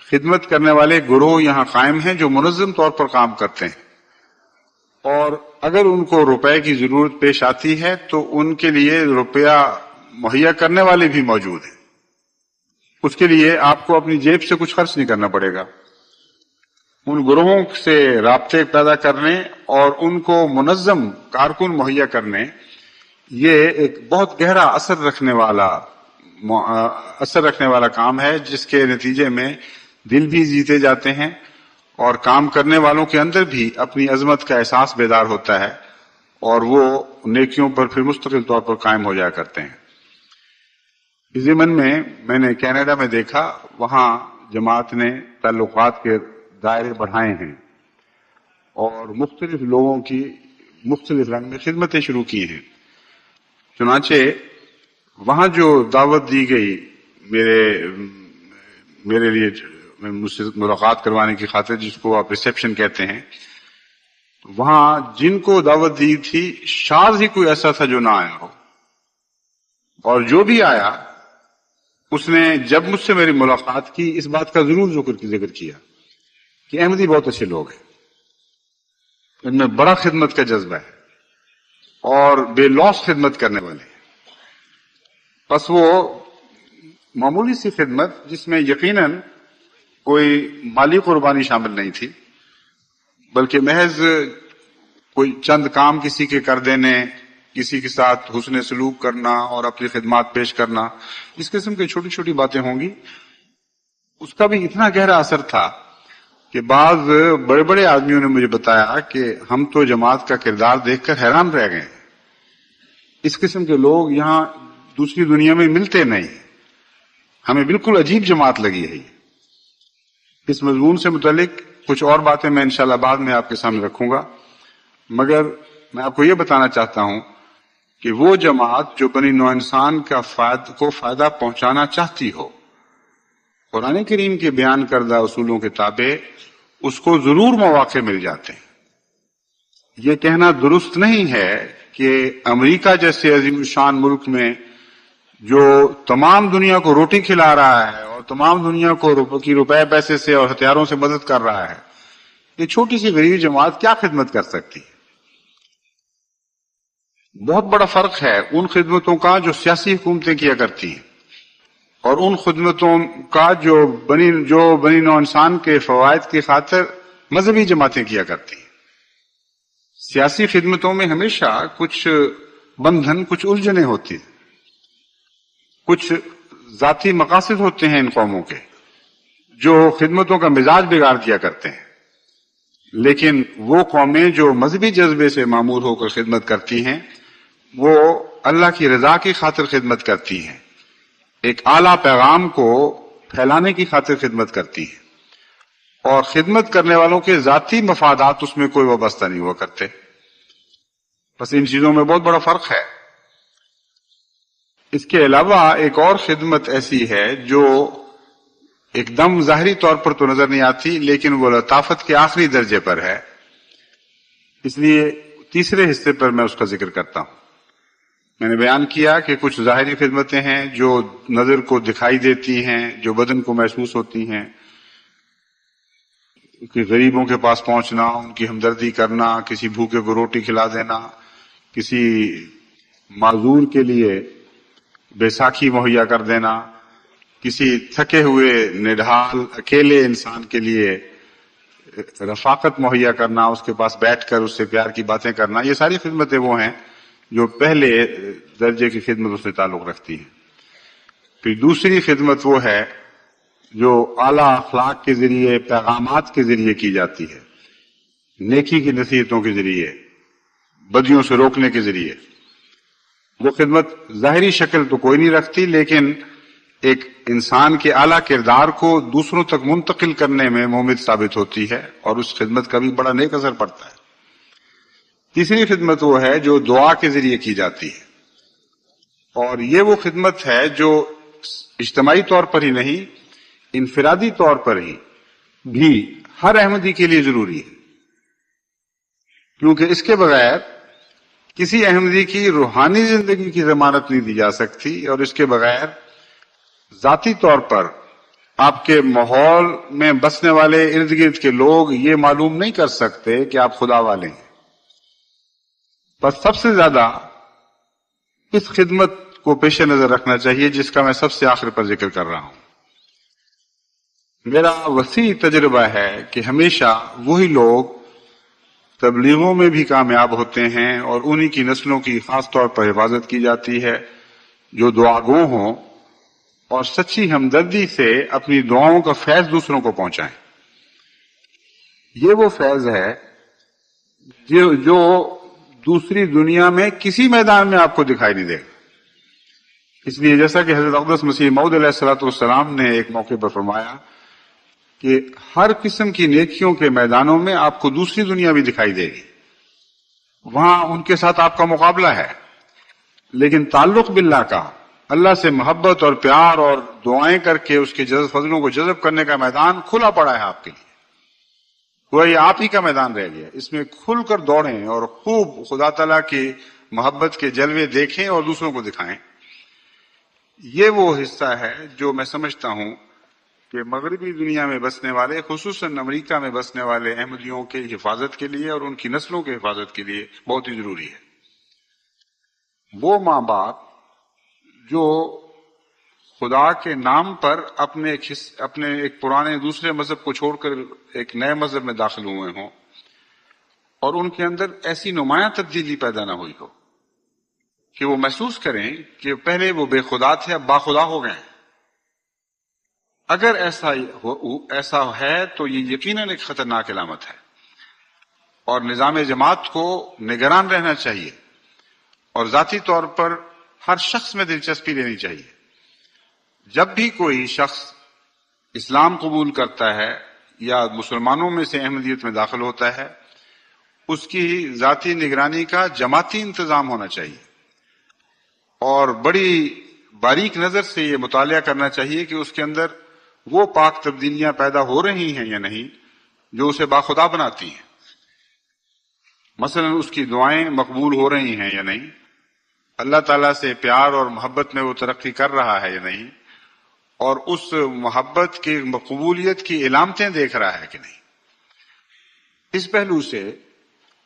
خدمت کرنے والے گروہ یہاں قائم ہیں جو منظم طور پر کام کرتے ہیں، اور اگر ان کو روپے کی ضرورت پیش آتی ہے تو ان کے لیے روپیہ مہیا کرنے والے بھی موجود ہیں۔ اس کے لیے آپ کو اپنی جیب سے کچھ خرچ نہیں کرنا پڑے گا۔ ان گروہوں سے رابطے پیدا کرنے اور ان کو منظم کارکن مہیا کرنے، یہ ایک بہت گہرا اثر رکھنے والا کام ہے، جس کے نتیجے میں دل بھی جیتے جاتے ہیں اور کام کرنے والوں کے اندر بھی اپنی عظمت کا احساس بیدار ہوتا ہے اور وہ نیکیوں پر پھر مستقل طور پر قائم ہو جایا کرتے ہیں۔ اس ضمن میں نے کینیڈا میں دیکھا، وہاں جماعت نے تعلقات کے دائرے بڑھائے ہیں اور مختلف لوگوں کی مختلف رنگ میں خدمتیں شروع کی ہیں۔ چنانچہ وہاں جو دعوت دی گئی میرے لیے مجھ سے ملاقات کروانے کی خاطر، جس کو آپ ریسیپشن کہتے ہیں، وہاں جن کو دعوت دی تھی شاذ ہی کوئی ایسا تھا جو نہ آیا ہو، اور جو بھی آیا اس نے جب مجھ سے میری ملاقات کی اس بات کا ضرور ذکر کیا کہ احمدی بہت اچھے لوگ ہیں، ان میں بڑا خدمت کا جذبہ ہے اور بے لوث خدمت کرنے والے ہیں۔ بس وہ معمولی سی خدمت جس میں یقیناً کوئی مالی قربانی شامل نہیں تھی، بلکہ محض کوئی چند کام کسی کے کر دینے، کسی کے ساتھ حسن سلوک کرنا اور اپنی خدمات پیش کرنا، اس قسم کی چھوٹی چھوٹی باتیں ہوں گی۔ اس کا بھی اتنا گہرا اثر تھا کہ بعض بڑے بڑے آدمیوں نے مجھے بتایا کہ ہم تو جماعت کا کردار دیکھ کر حیران رہ گئے، اس قسم کے لوگ یہاں دوسری دنیا میں ملتے نہیں، ہمیں بالکل عجیب جماعت لگی ہے۔ اس مضمون سے متعلق کچھ اور باتیں میں انشاءاللہ بعد میں آپ کے سامنے رکھوں گا، مگر میں آپ کو یہ بتانا چاہتا ہوں کہ وہ جماعت جو بنی نوع انسان کو فائدہ پہنچانا چاہتی ہو، قرآن کریم کے بیان کردہ اصولوں کے تابع اس کو ضرور مواقع مل جاتے ہیں۔ یہ کہنا درست نہیں ہے کہ امریکہ جیسے عظیم الشان ملک میں جو تمام دنیا کو روٹی کھلا رہا ہے اور تمام دنیا کو روپے پیسے سے اور ہتھیاروں سے مدد کر رہا ہے، یہ چھوٹی سی غریب جماعت کیا خدمت کر سکتی ہے؟ بہت بڑا فرق ہے ان خدمتوں کا جو سیاسی حکومتیں کیا کرتی ہیں اور ان خدمتوں کا جو بنی نوع انسان کے فوائد کی خاطر مذہبی جماعتیں کیا کرتی ہیں۔ سیاسی خدمتوں میں ہمیشہ کچھ بندھن، کچھ الجھنیں ہوتی ہیں، کچھ ذاتی مقاصد ہوتے ہیں ان قوموں کے جو خدمتوں کا مزاج بگاڑ دیا کرتے ہیں، لیکن وہ قومیں جو مذہبی جذبے سے معمور ہو کر خدمت کرتی ہیں وہ اللہ کی رضا کی خاطر خدمت کرتی ہیں، ایک اعلیٰ پیغام کو پھیلانے کی خاطر خدمت کرتی ہیں، اور خدمت کرنے والوں کے ذاتی مفادات اس میں کوئی وابستہ نہیں ہوا کرتے۔ بس ان چیزوں میں بہت بڑا فرق ہے۔ اس کے علاوہ ایک اور خدمت ایسی ہے جو ایک دم ظاہری طور پر تو نظر نہیں آتی، لیکن وہ لطافت کے آخری درجے پر ہے، اس لیے تیسرے حصے پر میں اس کا ذکر کرتا ہوں. میں نے بیان کیا کہ کچھ ظاہری خدمتیں ہیں جو نظر کو دکھائی دیتی ہیں، جو بدن کو محسوس ہوتی ہیں، کہ غریبوں کے پاس پہنچنا، ان کی ہمدردی کرنا، کسی بھوکے کو روٹی کھلا دینا، کسی معذور کے لیے بیساکھی مہیا کر دینا، کسی تھکے ہوئے نڈھال اکیلے انسان کے لیے رفاقت مہیا کرنا، اس کے پاس بیٹھ کر اس سے پیار کی باتیں کرنا. یہ ساری خدمتیں وہ ہیں جو پہلے درجے کی خدمتوں سے تعلق رکھتی ہیں. پھر دوسری خدمت وہ ہے جو اعلیٰ اخلاق کے ذریعے، پیغامات کے ذریعے کی جاتی ہے، نیکی کی نصیحتوں کے ذریعے، بدیوں سے روکنے کے ذریعے. وہ خدمت ظاہری شکل تو کوئی نہیں رکھتی، لیکن ایک انسان کے اعلیٰ کردار کو دوسروں تک منتقل کرنے میں مہمت ثابت ہوتی ہے، اور اس خدمت کا بھی بڑا نیک اثر پڑتا ہے. تیسری خدمت وہ ہے جو دعا کے ذریعے کی جاتی ہے، اور یہ وہ خدمت ہے جو اجتماعی طور پر ہی نہیں، انفرادی طور پر ہی بھی ہر احمدی کے لیے ضروری ہے، کیونکہ اس کے بغیر کسی احمدی کی روحانی زندگی کی ضمانت نہیں دی جا سکتی، اور اس کے بغیر ذاتی طور پر آپ کے ماحول میں بسنے والے ارد گرد کے لوگ یہ معلوم نہیں کر سکتے کہ آپ خدا والے ہیں. بس سب سے زیادہ اس خدمت کو پیش نظر رکھنا چاہیے جس کا میں سب سے آخر پر ذکر کر رہا ہوں. میرا وسیع تجربہ ہے کہ ہمیشہ وہی لوگ تبلیغوں میں بھی کامیاب ہوتے ہیں، اور انہی کی نسلوں کی خاص طور پر حفاظت کی جاتی ہے جو دعاگو ہوں اور سچی ہمدردی سے اپنی دعاؤں کا فیض دوسروں کو پہنچائیں. یہ وہ فیض ہے جو دوسری دنیا میں کسی میدان میں آپ کو دکھائی نہیں دے گا. اس لیے جیسا کہ حضرت اقدس مسیح موعود علیہ الصلوۃ والسلام نے ایک موقع پر فرمایا کہ ہر قسم کی نیکیوں کے میدانوں میں آپ کو دوسری دنیا بھی دکھائی دے گی، وہاں ان کے ساتھ آپ کا مقابلہ ہے، لیکن تعلق باللہ کا، اللہ سے محبت اور پیار اور دعائیں کر کے اس کے فضلوں کو جذب کرنے کا میدان کھلا پڑا ہے آپ کے لیے. وہ یہ آپ ہی کا میدان رہ گیا. اس میں کھل کر دوڑیں اور خوب خدا تعالیٰ کی محبت کے جلوے دیکھیں اور دوسروں کو دکھائیں. یہ وہ حصہ ہے جو میں سمجھتا ہوں کہ مغربی دنیا میں بسنے والے، خصوصاً امریکہ میں بسنے والے احمدیوں کی حفاظت کے لیے اور ان کی نسلوں کی حفاظت کے لیے بہت ہی ضروری ہے. وہ ماں باپ جو خدا کے نام پر اپنے ایک پرانے دوسرے مذہب کو چھوڑ کر ایک نئے مذہب میں داخل ہوئے ہوں، اور ان کے اندر ایسی نمایاں تبدیلی پیدا نہ ہوئی ہو کہ وہ محسوس کریں کہ پہلے وہ بے خدا تھے، اب باخدا ہو گئے ہیں. اگر ایسا ہے تو یہ یقیناً ایک خطرناک علامت ہے، اور نظام جماعت کو نگران رہنا چاہیے، اور ذاتی طور پر ہر شخص میں دلچسپی لینی چاہیے. جب بھی کوئی شخص اسلام قبول کرتا ہے یا مسلمانوں میں سے احمدیت میں داخل ہوتا ہے، اس کی ذاتی نگرانی کا جماعتی انتظام ہونا چاہیے، اور بڑی باریک نظر سے یہ مطالعہ کرنا چاہیے کہ اس کے اندر وہ پاک تبدیلیاں پیدا ہو رہی ہیں یا نہیں جو اسے باخدا بناتی ہیں. مثلا اس کی دعائیں مقبول ہو رہی ہیں یا نہیں، اللہ تعالیٰ سے پیار اور محبت میں وہ ترقی کر رہا ہے یا نہیں، اور اس محبت کی مقبولیت کی علامتیں دیکھ رہا ہے کہ نہیں. اس پہلو سے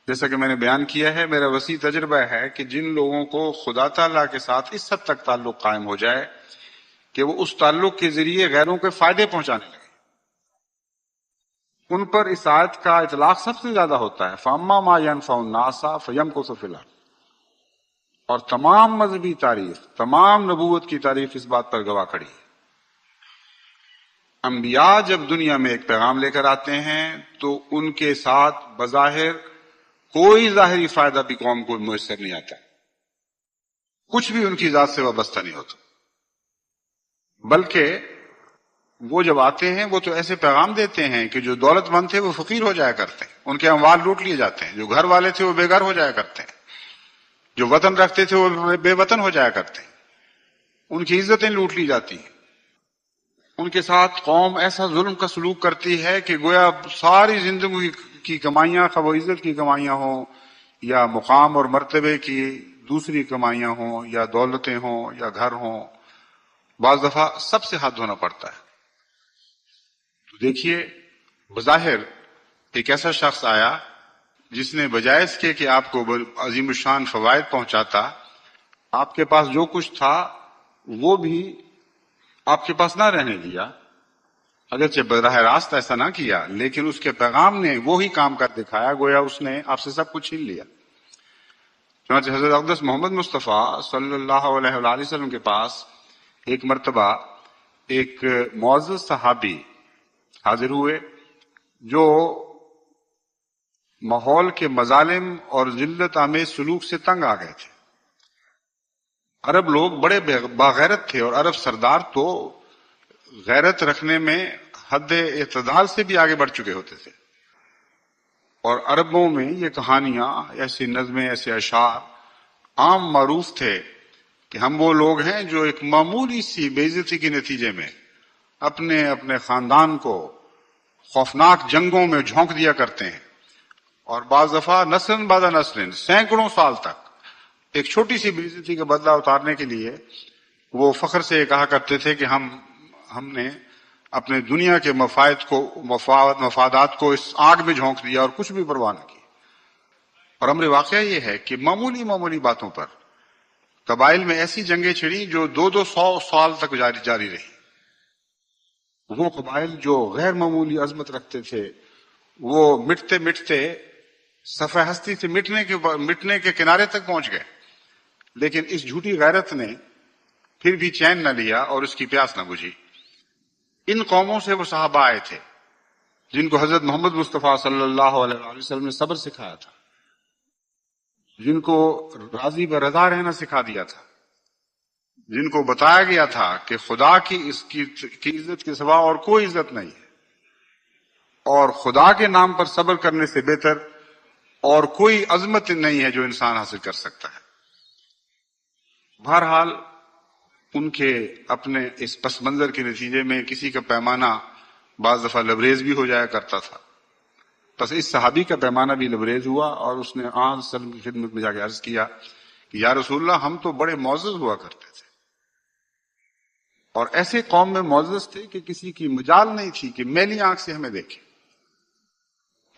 جیسا کہ میں نے بیان کیا ہے، میرا وسیع تجربہ ہے کہ جن لوگوں کو خدا تعالیٰ کے ساتھ اس حد تک تعلق قائم ہو جائے کہ وہ اس تعلق کے ذریعے غیروں کے فائدے پہنچانے لگے، ان پر اس آیت کا اطلاق سب سے زیادہ ہوتا ہے، فَأَمَّا مَا يَنْفَعُ النَّاسَ فَيَمْكُثُ فِي الْأَرْضِ. اور تمام مذہبی تاریخ، تمام نبوت کی تاریخ اس بات پر گواہ کھڑی ہے. انبیاء جب دنیا میں ایک پیغام لے کر آتے ہیں تو ان کے ساتھ بظاہر کوئی ظاہری فائدہ بھی قوم کو میسر نہیں آتا، کچھ بھی ان کی ذات سے وابستہ نہیں ہوتا، بلکہ وہ جب آتے ہیں وہ تو ایسے پیغام دیتے ہیں کہ جو دولت مند تھے وہ فقیر ہو جایا کرتے ہیں، ان کے اموال لوٹ لیے جاتے ہیں، جو گھر والے تھے وہ بے گھر ہو جایا کرتے ہیں، جو وطن رکھتے تھے وہ بے وطن ہو جایا کرتے ہیں، ان کی عزتیں لوٹ لی جاتی ہیں. ان کے ساتھ قوم ایسا ظلم کا سلوک کرتی ہے کہ گویا ساری زندگی کی کمائیاں، خواہ وہ عزت کی کمائیاں ہوں یا مقام اور مرتبے کی دوسری کمائیاں ہوں یا دولتیں ہوں یا گھر ہوں، بعض دفعہ سب سے ہاتھ دھونا پڑتا ہے۔ تو دیکھیے، بظاہر ایک ایسا شخص آیا جس نے بجائے اس کے کہ آپ کو عظیم الشان فوائد پہنچاتا، آپ کے پاس جو کچھ تھا وہ بھی آپ کے پاس نہ رہنے دیا۔ اگرچہ براہ راست ایسا نہ کیا، لیکن اس کے پیغام نے وہی کام کر دکھایا، گویا اس نے آپ سے سب کچھ چھین لیا۔ چنانچہ حضرت اقدس محمد مصطفیٰ صلی اللہ علیہ وآلہ وسلم کے پاس ایک مرتبہ ایک معزز صحابی حاضر ہوئے جو ماحول کے مظالم اور ذلت آمیز سلوک سے تنگ آ گئے تھے۔ عرب لوگ بڑے باغیرت تھے، اور عرب سردار تو غیرت رکھنے میں حد اعتدال سے بھی آگے بڑھ چکے ہوتے تھے، اور عربوں میں یہ کہانیاں، ایسی نظمیں، ایسے اشعار عام معروف تھے کہ ہم وہ لوگ ہیں جو ایک معمولی سی بے عزتی کے نتیجے میں اپنے خاندان کو خوفناک جنگوں میں جھونک دیا کرتے ہیں، اور بعض دفعہ نسل بعد نسل سینکڑوں سال تک ایک چھوٹی سی بے عزتی کا بدلہ اتارنے کے لیے وہ فخر سے یہ کہا کرتے تھے کہ ہم نے اپنے دنیا کے مفادات کو اس آگ میں جھونک دیا اور کچھ بھی پرواہ نہ کی۔ اور امر واقعہ یہ ہے کہ معمولی باتوں پر قبائل میں ایسی جنگیں چھڑی جو 200 سال تک جاری رہی۔ وہ قبائل جو غیر معمولی عظمت رکھتے تھے، وہ مٹتے مٹتے صفحہ ہستی سے مٹنے کے کنارے تک پہنچ گئے، لیکن اس جھوٹی غیرت نے پھر بھی چین نہ لیا اور اس کی پیاس نہ بجھی۔ ان قوموں سے وہ صحابہ آئے تھے جن کو حضرت محمد مصطفیٰ صلی اللہ علیہ وآلہ وسلم نے صبر سکھایا تھا، جن کو راضی برضا رہنا سکھا دیا تھا، جن کو بتایا گیا تھا کہ خدا کی عزت کے سوا اور کوئی عزت نہیں ہے، اور خدا کے نام پر صبر کرنے سے بہتر اور کوئی عظمت نہیں ہے جو انسان حاصل کر سکتا ہے۔ بہرحال ان کے اپنے اس پس منظر کے نتیجے میں کسی کا پیمانہ بعض دفعہ لبریز بھی ہو جایا کرتا تھا۔ بس اس صحابی کا پیمانہ بھی لبریز ہوا، اور اس نے آن وسلم کی خدمت میں جا کے عرض کیا کہ یا رسول اللہ، ہم تو بڑے معزز ہوا کرتے تھے، اور ایسے قوم میں معزز تھے کہ کسی کی مجال نہیں تھی کہ میلی آنکھ سے ہمیں دیکھے۔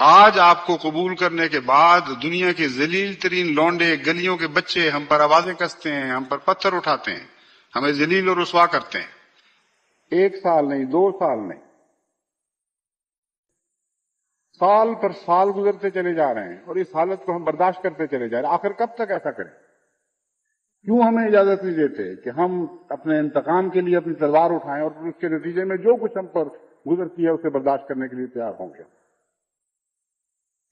آج آپ کو قبول کرنے کے بعد دنیا کے ذلیل ترین لونڈے، گلیوں کے بچے ہم پر آوازیں کستے ہیں، ہم پر پتھر اٹھاتے ہیں، ہمیں ذلیل اور رسوا کرتے ہیں۔ 1 سال نہیں، 2 سال نہیں، سال پر سال گزرتے چلے جا رہے ہیں، اور اس حالت کو ہم برداشت کرتے چلے جا رہے ہیں۔ آخر کب تک ایسا کریں؟ کیوں ہمیں اجازت نہیں دیتے کہ ہم اپنے انتقام کے لیے اپنی تلوار اٹھائیں، اور اس کے نتیجے میں جو کچھ ہم پر گزرتی ہے اسے برداشت کرنے کے لیے تیار ہوں گے؟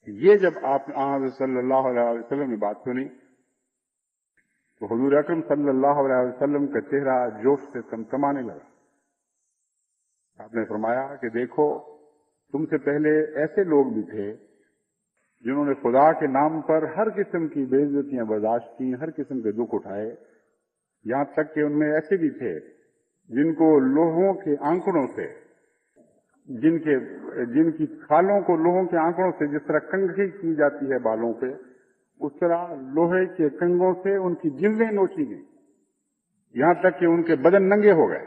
یہ جب آپ نے صلی اللہ علیہ وسلم نے بات سنی تو حضور اکرم صلی اللہ علیہ وسلم کا چہرہ جوش سے تمتمانے لگا۔ آپ نے فرمایا کہ دیکھو، تم سے پہلے ایسے لوگ بھی تھے جنہوں نے خدا کے نام پر ہر قسم کی بے عزتیاں برداشت کی، ہر قسم کے دکھ اٹھائے، یہاں تک کہ ان میں ایسے بھی تھے جن کو لوہوں کے آنکڑوں سے، جن کی کھالوں کو لوہوں کے آنکڑوں سے جس طرح کنگھی کی جاتی ہے بالوں پہ، اس طرح لوہے کے کنگوں سے ان کی جلدیں نوچی گئیں، یہاں تک کہ ان کے بدن ننگے ہو گئے،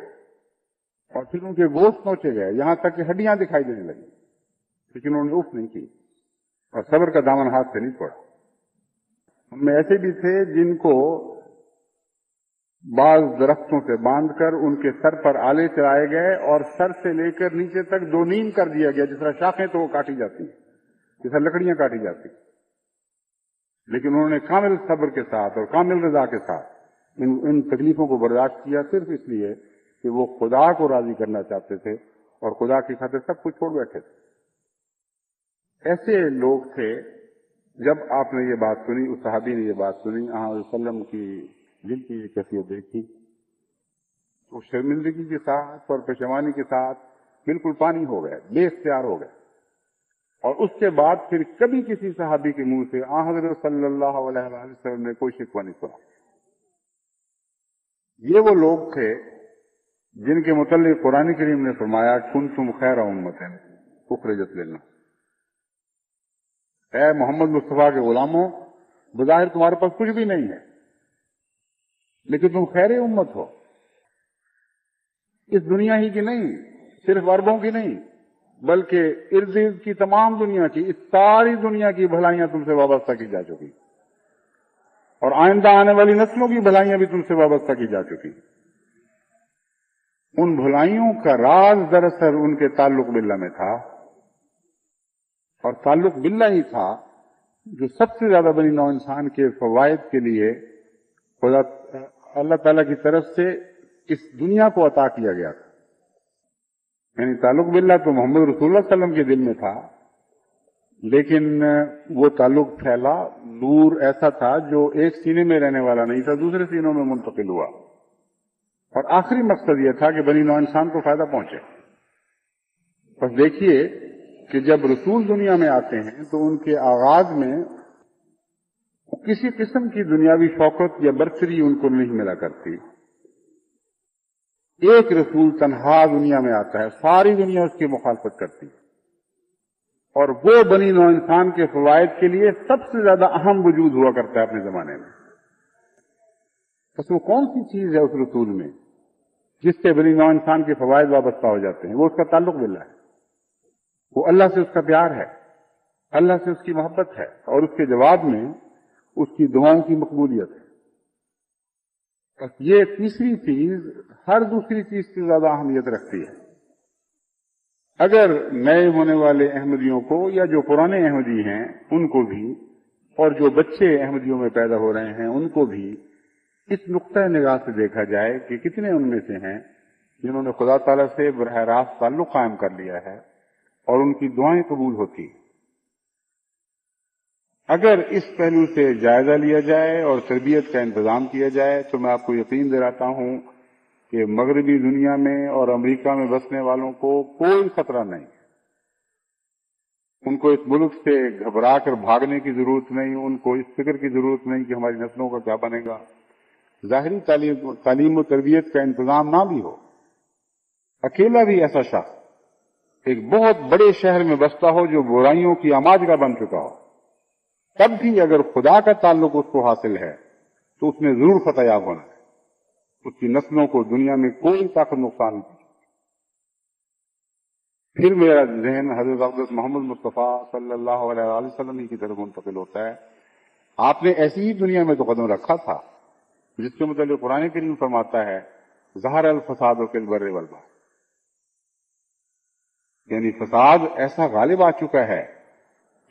اور پھر ان کے گوشت نوچے گئے، یہاں تک کہ ہڈیاں دکھائی دینے لگی، لیکن انہوں نے اف نہیں کی اور صبر کا دامن ہاتھ سے نہیں چھوڑا۔ ان میں ایسے بھی تھے جن کو بعض درختوں سے باندھ کر ان کے سر پر آلے چڑھائے گئے، اور سر سے لے کر نیچے تک 2 نیم کر دیا گیا، جس طرح شاخیں تو وہ کاٹی جاتی ہیں، جس طرح لکڑیاں کاٹی جاتی ہیں، لیکن انہوں نے کامل صبر کے ساتھ اور کامل رضا کے ساتھ ان تکلیفوں کو برداشت کیا، صرف اس لیے کہ وہ خدا کو راضی کرنا چاہتے تھے اور خدا کی خاطر سب کچھ چھوڑ بیٹھے تھے۔ ایسے لوگ تھے۔ جب آپ نے یہ بات سنی، اس صحابی نے یہ بات سنی، وسلم کی دل کی یہ کیفیت دیکھی، تو شرمندگی کے ساتھ اور پشیمانی کے ساتھ بالکل پانی ہو گئے، بے اختیار ہو گئے، اور اس کے بعد پھر کبھی کسی صحابی کے منہ سے حضرت صلی اللہ علیہ وسلم نے کوئی شکوہ نہیں سنا۔ یہ وہ لوگ تھے جن کے متعلق قرآن کریم نے فرمایا کنتم خیر امت اخرجت للناس۔ اے محمد مصطفیٰ کے غلاموں، بظاہر تمہارے پاس کچھ بھی نہیں ہے، لیکن تم خیر امت ہو، اس دنیا ہی کی نہیں، صرف عربوں کی نہیں، بلکہ ارد گرد کی تمام دنیا کی، اس ساری دنیا کی بھلائیاں تم سے وابستہ کی جا چکی، اور آئندہ آنے والی نسلوں کی بھلائیاں بھی تم سے وابستہ کی جا چکی۔ ان بھلائیوں کا راز دراصل ان کے تعلق باللہ میں تھا، اور تعلق باللہ ہی تھا جو سب سے زیادہ بنی نوع انسان کے فوائد کے لیے خدا اللہ تعالیٰ کی طرف سے اس دنیا کو عطا کیا گیا تھا۔ یعنی تعلق باللہ تو محمد رسول اللہ صلی اللہ علیہ وسلم کے دل میں تھا، لیکن وہ تعلق پھیلا، نور ایسا تھا جو ایک سینے میں رہنے والا نہیں تھا، دوسرے سینوں میں منتقل ہوا، اور آخری مقصد یہ تھا کہ بنی نوع انسان کو فائدہ پہنچے۔ بس دیکھیے کہ جب رسول دنیا میں آتے ہیں تو ان کے آغاز میں کسی قسم کی دنیاوی شوقت یا برتری ان کو نہیں ملا کرتی۔ ایک رسول تنہا دنیا میں آتا ہے، ساری دنیا اس کی مخالفت کرتی ہے، اور وہ بنی نوع انسان کے فوائد کے لیے سب سے زیادہ اہم وجود ہوا کرتا ہے اپنے زمانے میں۔ بس وہ کون سی چیز ہے اس رسول میں جس سے بنی نوع انسان کے فوائد وابستہ ہو جاتے ہیں؟ وہ اس کا تعلق باللہ ہے، وہ اللہ سے اس کا پیار ہے، اللہ سے اس کی محبت ہے، اور اس کے جواب میں اس کی دعاؤں کی مقبولیت ہے۔ بس یہ تیسری چیز ہر دوسری چیز سے زیادہ اہمیت رکھتی ہے۔ اگر نئے ہونے والے احمدیوں کو یا جو پرانے احمدی ہیں ان کو بھی، اور جو بچے احمدیوں میں پیدا ہو رہے ہیں ان کو بھی اس نقطۂ نگاہ سے دیکھا جائے کہ کتنے ان میں سے ہیں جنہوں نے خدا تعالیٰ سے براہ راست تعلق قائم کر لیا ہے اور ان کی دعائیں قبول ہوتی۔ اگر اس پہلو سے جائزہ لیا جائے اور تربیت کا انتظام کیا جائے تو میں آپ کو یقین دلاتا ہوں کہ مغربی دنیا میں اور امریکہ میں بسنے والوں کو کوئی خطرہ نہیں، ان کو اس ملک سے گھبرا کر بھاگنے کی ضرورت نہیں، ان کو اس فکر کی ضرورت نہیں کہ ہماری نسلوں کا کیا بنے گا۔ ظاہری تعلیم و تربیت کا انتظام نہ بھی ہو، اکیلا بھی ایسا شخص ایک بہت بڑے شہر میں بستا ہو جو برائیوں کی آماج کا بن چکا ہو، تب بھی اگر خدا کا تعلق اس کو حاصل ہے تو اس نے ضرور فتح یاب ہونا ہے، اس کی نسلوں کو دنیا میں کوئی طاقت نقصان نہیں۔ پھر میرا ذہن حضرت اقدس محمد مصطفیٰ صلی اللہ علیہ وسلم ہی کی طرف منتقل ہوتا ہے۔ آپ نے ایسی ہی دنیا میں تو قدم رکھا تھا جس کے متعلق قرآن کریم فرماتا ہے ظہر الفساد فی البر والبحر، یعنی فساد ایسا غالب آ چکا ہے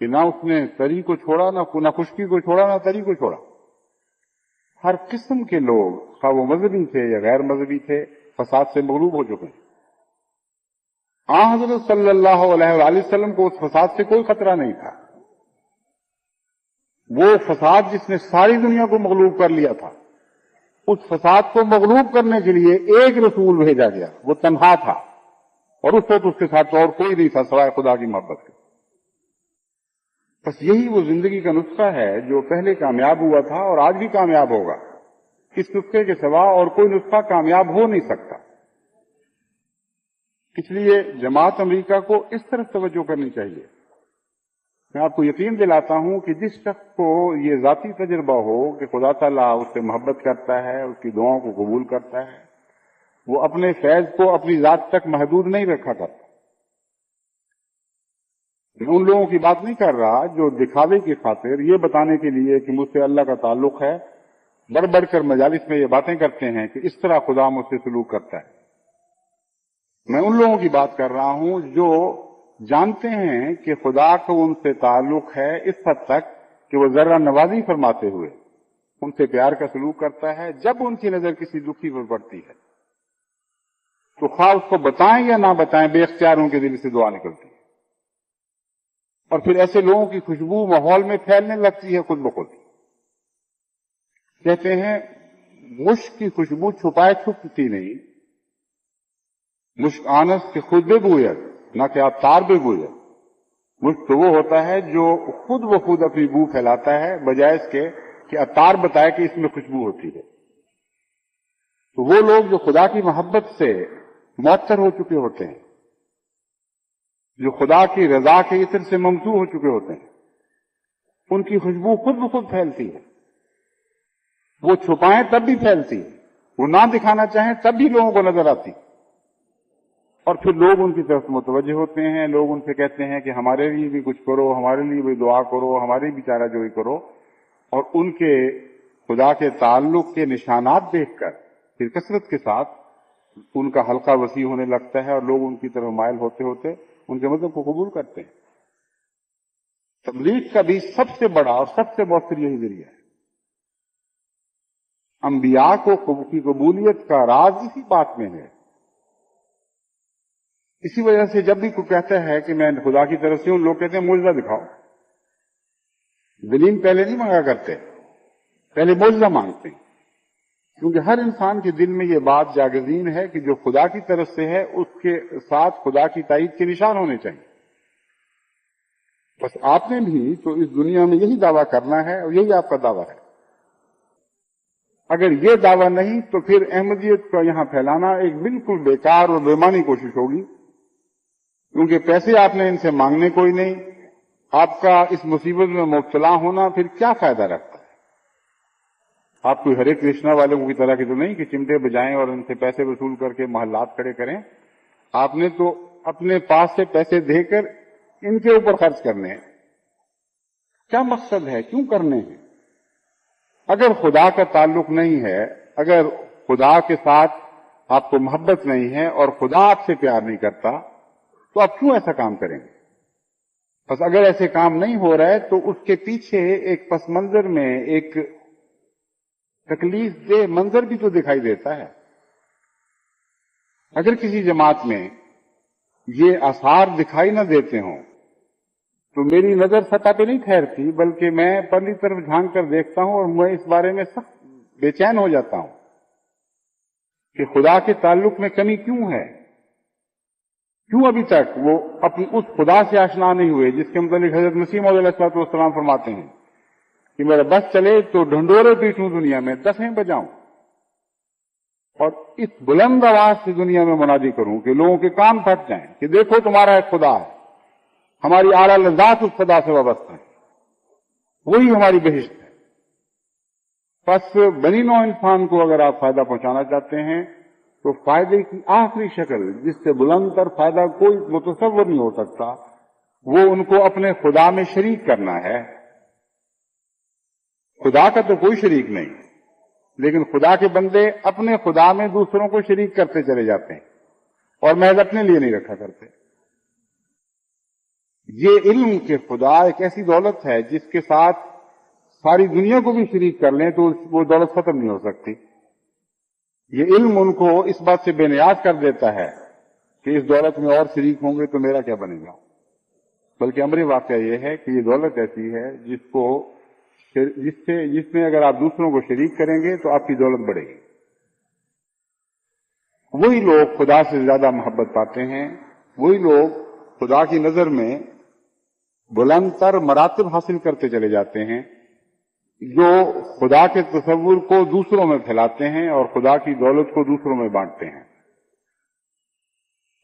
کہ نہ اس نے تری کو چھوڑا، نہ خشکی کو چھوڑا، نہ تری کو چھوڑا۔ ہر قسم کے لوگ، خواہ وہ مذہبی تھے یا غیر مذہبی تھے، فساد سے مغلوب ہو چکے ہیں۔ حضرت صلی اللہ علیہ وآلہ وسلم کو اس فساد سے کوئی خطرہ نہیں تھا۔ وہ فساد جس نے ساری دنیا کو مغلوب کر لیا تھا، اس فساد کو مغلوب کرنے کے لیے ایک رسول بھیجا گیا، وہ تنہا تھا، اور اس وقت اس کے ساتھ اور کوئی نہیں تھا سوائے خدا کی محبت کے۔ بس یہی وہ زندگی کا نسخہ ہے جو پہلے کامیاب ہوا تھا اور آج بھی کامیاب ہوگا۔ اس نسخے کے سوا اور کوئی نسخہ کامیاب ہو نہیں سکتا۔ اس لیے جماعت امریکہ کو اس طرف توجہ کرنی چاہیے۔ میں آپ کو یقین دلاتا ہوں کہ جس شخص کو یہ ذاتی تجربہ ہو کہ خدا تعالیٰ اس سے محبت کرتا ہے، اس کی دعاؤں کو قبول کرتا ہے، وہ اپنے فیض کو اپنی ذات تک محدود نہیں رکھا کرتا۔ میں ان لوگوں کی بات نہیں کر رہا جو دکھاوے کی خاطر یہ بتانے کے لیے کہ مجھ سے اللہ کا تعلق ہے بڑھ بڑھ کر مجالس میں یہ باتیں کرتے ہیں کہ اس طرح خدا مجھ سے سلوک کرتا ہے۔ میں ان لوگوں کی بات کر رہا ہوں جو جانتے ہیں کہ خدا کو ان سے تعلق ہے اس حد تک کہ وہ ذرہ نوازی فرماتے ہوئے ان سے پیار کا سلوک کرتا ہے۔ جب ان کی نظر کسی دکھی پر پڑتی ہے تو خواہ اس کو بتائیں یا نہ بتائیں، بے اختیار ان کے دل سے دعا نکلتی ہے، اور پھر ایسے لوگوں کی خوشبو ماحول میں پھیلنے لگتی ہے خود بخود۔ کہتے ہیں مشک کی خوشبو چھپائے چھپتی نہیں، مشک آنس کے خود بے بوید نہ کہ عطار بے بوید۔ مشک تو وہ ہوتا ہے جو خود بخود اپنی بو پھیلاتا ہے بجائے اس کے کہ عطار بتائے کہ اس میں خوشبو ہوتی ہے۔ تو وہ لوگ جو خدا کی محبت سے معطر ہو چکے ہوتے ہیں، جو خدا کی رضا کے عطر سے ممسوح ہو چکے ہوتے ہیں، ان کی خوشبو خود بخود پھیلتی ہے. وہ چھپائیں تب بھی پھیلتی ہے, وہ نہ دکھانا چاہیں تب بھی لوگوں کو نظر آتی, اور پھر لوگ ان کی طرف متوجہ ہوتے ہیں. لوگ ان سے کہتے ہیں کہ ہمارے لیے بھی کچھ کرو, ہمارے لیے بھی دعا کرو, ہماری بھی چارہ جوئی کرو. اور ان کے خدا کے تعلق کے نشانات دیکھ کر پھر کثرت کے ساتھ ان کا حلقہ وسیع ہونے لگتا ہے, اور لوگ ان کی طرف مائل ہوتے ہوتے ان کے مذہب کو قبول کرتے ہیں. تبلیغ کا بھی سب سے بڑا اور سب سے مؤثر یہی ذریعہ ہے. انبیاء کی قبولیت کا راز اسی بات میں ہے. اسی وجہ سے جب بھی کوئی کہتا ہے کہ میں خدا کی طرف سے ہوں, لوگ کہتے ہیں معجزہ دکھاؤ. دلیل پہلے نہیں مانگا کرتے, پہلے معجزہ مانگتے ہیں, کیونکہ ہر انسان کے دل میں یہ بات جاگزین ہے کہ جو خدا کی طرف سے ہے اس کے ساتھ خدا کی تائید کے نشان ہونے چاہیے. بس آپ نے بھی تو اس دنیا میں یہی دعویٰ کرنا ہے, اور یہی آپ کا دعویٰ ہے. اگر یہ دعویٰ نہیں تو پھر احمدیت کا یہاں پھیلانا ایک بالکل بیکار اور بےمانی کوشش ہوگی, کیونکہ پیسے آپ نے ان سے مانگنے کوئی نہیں. آپ کا اس مصیبت میں مبتلا ہونا پھر کیا فائدہ رکھتا ہے؟ آپ کوئی ہرے کرشنا والوں کی طرح کی تو نہیں کہ چمٹے بجائیں اور ان سے پیسے وصول کر کے محلات کھڑے کریں. آپ نے تو اپنے پاس سے پیسے دے کر ان کے اوپر خرچ کرنے ہیں. کیا مقصد ہے, کیوں کرنے ہیں؟ اگر خدا کا تعلق نہیں ہے, اگر خدا کے ساتھ آپ کو محبت نہیں ہے اور خدا آپ سے پیار نہیں کرتا, تو آپ کیوں ایسا کام کریں گے؟ بس اگر ایسے کام نہیں ہو رہا ہے تو اس کے پیچھے ایک پس منظر میں ایک تکلیف دہ منظر بھی تو دکھائی دیتا ہے. اگر کسی جماعت میں یہ آثار دکھائی نہ دیتے ہوں تو میری نظر سطح پہ نہیں ٹھہرتی, بلکہ میں پرلی طرف جھانک کر دیکھتا ہوں اور میں اس بارے میں سخت بے چین ہو جاتا ہوں کہ خدا کے تعلق میں کمی کیوں ہے. کیوں ابھی تک وہ اپنی اس خدا سے آشنا نہیں ہوئے جس کے متعلق حضرت مسیح موعود علیہ السلام فرماتے ہیں کہ میرا بس چلے تو ڈھنڈورے پیٹوں دنیا میں, دفیں بجاؤں, اور اس بلند آواز سے دنیا میں منادی کروں کہ لوگوں کے کان پھٹ جائیں کہ دیکھو تمہارا ایک خدا ہے, ہماری اعلیٰ لذات اس خدا سے وابستہ ہے, وہی ہماری بہشت ہے. پس بنی نوع انسان کو اگر آپ فائدہ پہنچانا چاہتے ہیں تو فائدے کی آخری شکل جس سے بلند تر فائدہ کوئی متصور نہیں ہو سکتا, وہ ان کو اپنے خدا میں شریک کرنا ہے. خدا کا تو کوئی شریک نہیں, لیکن خدا کے بندے اپنے خدا میں دوسروں کو شریک کرتے چلے جاتے ہیں اور محض اپنے لیے نہیں رکھا کرتے. یہ علم کے خدا ایک ایسی دولت ہے جس کے ساتھ ساری دنیا کو بھی شریک کر لیں تو وہ دولت ختم نہیں ہو سکتی. یہ علم ان کو اس بات سے بے نیاز کر دیتا ہے کہ اس دولت میں اور شریک ہوں گے تو میرا کیا بنے گا. بلکہ امر واقعہ یہ ہے کہ یہ دولت ایسی ہے جس میں اگر آپ دوسروں کو شریک کریں گے تو آپ کی دولت بڑھے گی. وہی لوگ خدا سے زیادہ محبت پاتے ہیں, وہی لوگ خدا کی نظر میں بلند تر مراتب حاصل کرتے چلے جاتے ہیں جو خدا کے تصور کو دوسروں میں پھیلاتے ہیں اور خدا کی دولت کو دوسروں میں بانٹتے ہیں.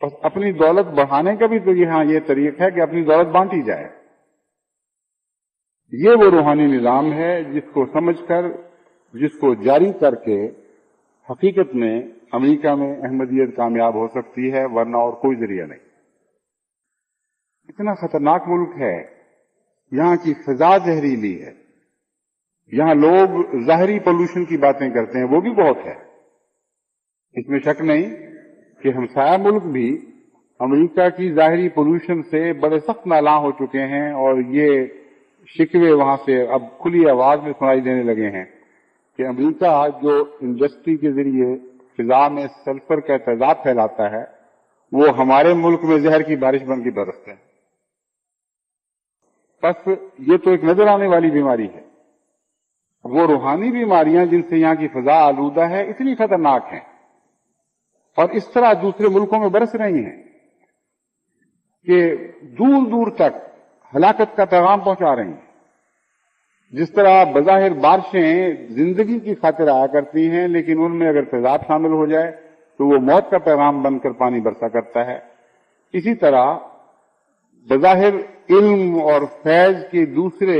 بس اپنی دولت بڑھانے کا بھی تو یہاں یہ طریقہ ہے کہ اپنی دولت بانٹی جائے. یہ وہ روحانی نظام ہے جس کو سمجھ کر, جس کو جاری کر کے حقیقت میں امریکہ میں احمدیت کامیاب ہو سکتی ہے, ورنہ اور کوئی ذریعہ نہیں. اتنا خطرناک ملک ہے, یہاں کی فضا زہریلی ہے, یہاں لوگ ظاہری پولوشن کی باتیں کرتے ہیں, وہ بھی بہت ہے, اس میں شک نہیں کہ ہمسایہ ملک بھی امریکہ کی ظاہری پولوشن سے بڑے سخت نالاں ہو چکے ہیں, اور یہ شکوے وہاں سے اب کھلی آواز میں سنائی دینے لگے ہیں کہ امریکہ جو انڈسٹری کے ذریعے فضا میں سلفر کا تیزاب پھیلاتا ہے وہ ہمارے ملک میں زہر کی بارش بن کے برستا ہے. بس یہ تو ایک نظر آنے والی بیماری ہے. وہ روحانی بیماریاں جن سے یہاں کی فضا آلودہ ہے اتنی خطرناک ہیں اور اس طرح دوسرے ملکوں میں برس رہی ہیں کہ دور دور تک ہلاکت کا پیغام پہنچا رہی ہیں. جس طرح بظاہر بارشیں زندگی کی خاطر آیا کرتی ہیں, لیکن ان میں اگر تیزاب شامل ہو جائے تو وہ موت کا پیغام بن کر پانی برسا کرتا ہے, اسی طرح بظاہر علم اور فیض کے دوسرے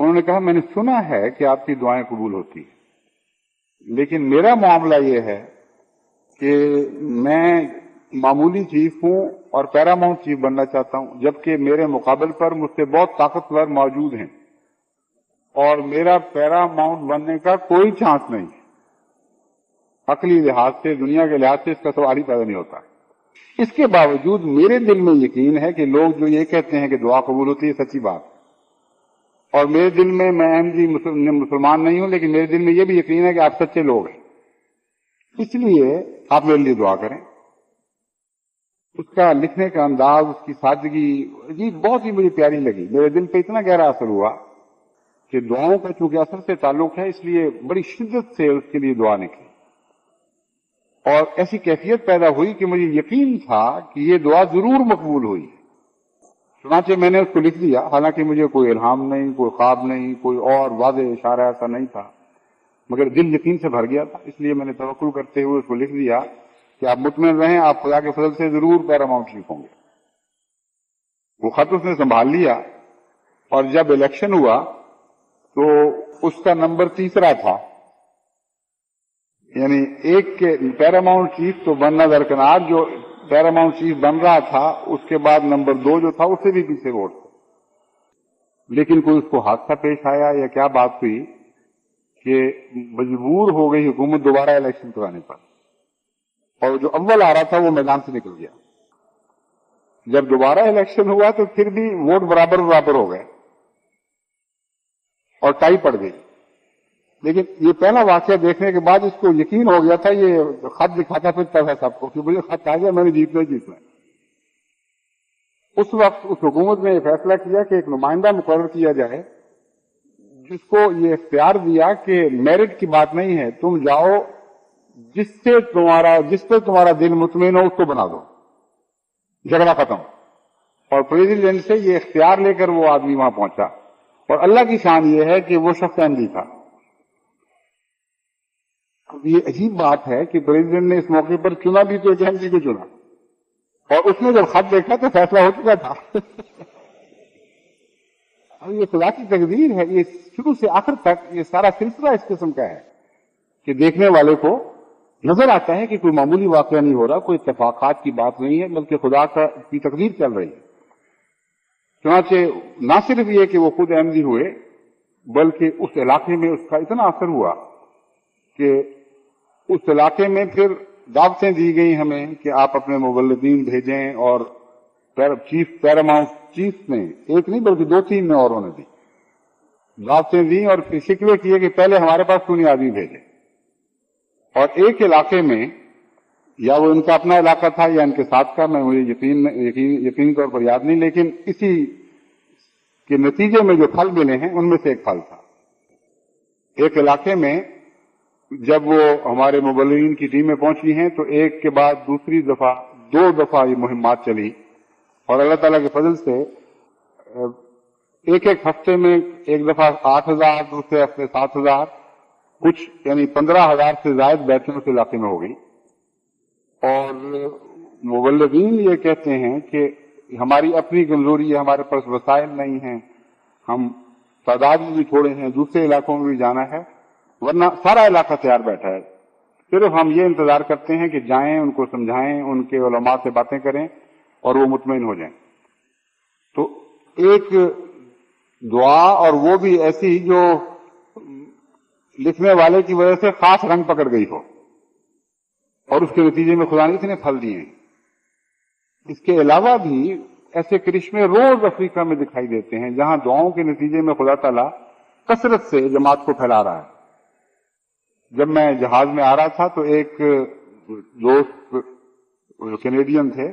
انہوں نے کہا میں نے سنا ہے کہ آپ کی دعائیں قبول ہوتی ہیں، لیکن میرا معاملہ یہ ہے کہ میں معمولی چیف ہوں اور پیراماؤنٹ چیف بننا چاہتا ہوں، جبکہ میرے مقابل پر مجھ سے بہت طاقتور موجود ہیں اور میرا پیراماؤنٹ بننے کا کوئی چانس نہیں ہے۔ عقلی لحاظ سے، دنیا کے لحاظ سے اس کا سوال ہی پیدا نہیں ہوتا۔ اس کے باوجود میرے دل میں یقین ہے کہ لوگ جو یہ کہتے ہیں کہ دعا قبول ہوتی ہے، سچی بات، اور میرے دل میں، میں احمد جی مسلمان نہیں ہوں، لیکن میرے دل میں یہ بھی یقین ہے کہ آپ سچے لوگ ہیں، اس لیے آپ میرے لیے دعا کریں۔ اس کا لکھنے کا انداز، اس کی سادگی جی بہت ہی مجھے پیاری لگی، میرے دل پہ اتنا گہرا اثر ہوا کہ دعاؤں کا چونکہ اثر سے تعلق ہے، اس لیے بڑی شدت سے اس کے لیے دعا نکلی اور ایسی کیفیت پیدا ہوئی کہ مجھے یقین تھا کہ یہ دعا ضرور مقبول ہوئی۔ چنانچہ میں نے اس کو لکھ دیا، حالانکہ مجھے کوئی الہام نہیں، کوئی خواب نہیں، کوئی اور واضح اشارہ ایسا نہیں تھا، مگر دل یقین سے بھر گیا تھا، اس لیے میں نے توکل کرتے ہوئے اس کو لکھ دیا کہ آپ مطمئن رہیں، آپ خدا کے فضل سے ضرور پیراماؤنٹ چیف ہوں گے۔ وہ خط اس نے سنبھال لیا اور جب الیکشن ہوا تو اس کا نمبر تیسرا تھا، یعنی ایک کے پیراماؤنٹ چیف تو بننا درکنار، جو پیراماؤنٹ چیف بن رہا تھا اس کے بعد نمبر 2 جو تھا اس سے بھی پیچھے ووٹ تھا، لیکن کوئی اس کو حادثہ پیش آیا یا کیا بات ہوئی کہ مجبور ہو گئی حکومت دوبارہ الیکشن کرانے پر، اور جو اول آ رہا تھا وہ میدان سے نکل گیا۔ جب دوبارہ الیکشن ہوا تو پھر بھی ووٹ برابر برابر ہو گئے اور ٹائی پڑ گئی، لیکن یہ پہلا واقعہ دیکھنے کے بعد اس کو یقین ہو گیا تھا، یہ خط دکھاتا پھرتا تھا سب کو کہ مجھے خط آ گیا، میں نے جیتنا ہی جیتنا ہے۔ اس وقت اس حکومت نے یہ فیصلہ کیا کہ ایک نمائندہ مقرر کیا جائے جس کو یہ اختیار دیا کہ میرٹ کی بات نہیں ہے، تم جاؤ جس پہ تمہارا دل مطمئن ہو اس کو بنا دو، جھگڑا ختم۔ اور پریزیڈنٹ سے یہ اختیار لے کر وہ آدمی وہاں پہنچا، اور اللہ کی شان یہ ہے کہ وہ شخص احمدی تھا۔ یہ عجیب بات ہے کہ پریزیڈنٹ نے اس موقع پر چنا بھی تو ایک احمدی کو چنا، اور اس نے جب خط دیکھا تو فیصلہ ہو چکا تھا۔ اب یہ خدا کی تقدیر ہے، یہ شروع سے آخر تک یہ سارا سلسلہ اس قسم کا ہے کہ دیکھنے والے کو نظر آتا ہے کہ کوئی معمولی واقعہ نہیں ہو رہا، کوئی اتفاقات کی بات نہیں ہے، بلکہ خدا کی تقدیر چل رہی ہے۔ چنانچہ نہ صرف یہ کہ وہ خود احمدی ہوئے، بلکہ اس علاقے میں اس کا اتنا اثر ہوا کہ اس علاقے میں پھر دعوتیں دی گئی ہمیں کہ آپ اپنے مبلغین بھیجیں، اور پیراماؤنٹ چیف نے ایک نہیں بلکہ 2-3 نے اوروں نے دی، دعوتیں دی اور پھر شکوے کیے کہ پہلے ہمارے پاس کیوں نہیں آدمی بھیجے۔ اور ایک علاقے میں، یا وہ ان کا اپنا علاقہ تھا یا ان کے ساتھ کا، میں مجھے یقینی طور پر یاد نہیں، لیکن اسی کے نتیجے میں جو پھل ملے ہیں ان میں سے ایک پھل تھا۔ ایک علاقے میں جب وہ ہمارے مبلغین کی ٹیمیں پہنچی ہیں تو ایک کے بعد دوسری دفعہ 2 دفعہ یہ مہمات چلی، اور اللہ تعالیٰ کے فضل سے ایک ہفتے میں ایک دفعہ 8,000، دوسرے ہفتے 7,000، کچھ یعنی 15,000 سے زائد بیٹھیں اس علاقے میں ہو گئی۔ اور مبلغین یہ کہتے ہیں کہ ہماری اپنی کمزوری ہے، ہمارے پاس وسائل نہیں ہیں، ہم تعداد میں بھی تھوڑے ہیں، دوسرے علاقوں میں بھی جانا ہے، ورنہ سارا علاقہ تیار بیٹھا ہے، صرف ہم یہ انتظار کرتے ہیں کہ جائیں، ان کو سمجھائیں، ان کے علماء سے باتیں کریں اور وہ مطمئن ہو جائیں۔ تو ایک دعا، اور وہ بھی ایسی جو لکھنے والے کی وجہ سے خاص رنگ پکڑ گئی ہو، اور اس کے نتیجے میں خدا نے اتنے پھل دیے ہیں۔ اس کے علاوہ بھی ایسے کرشمے روز افریقہ میں دکھائی دیتے ہیں جہاں دعاؤں کے نتیجے میں خدا تعالیٰ کثرت سے جماعت کو پھیلا رہا ہے۔ جب میں جہاز میں آ رہا تھا تو ایک دوست جو کینیڈین تھے،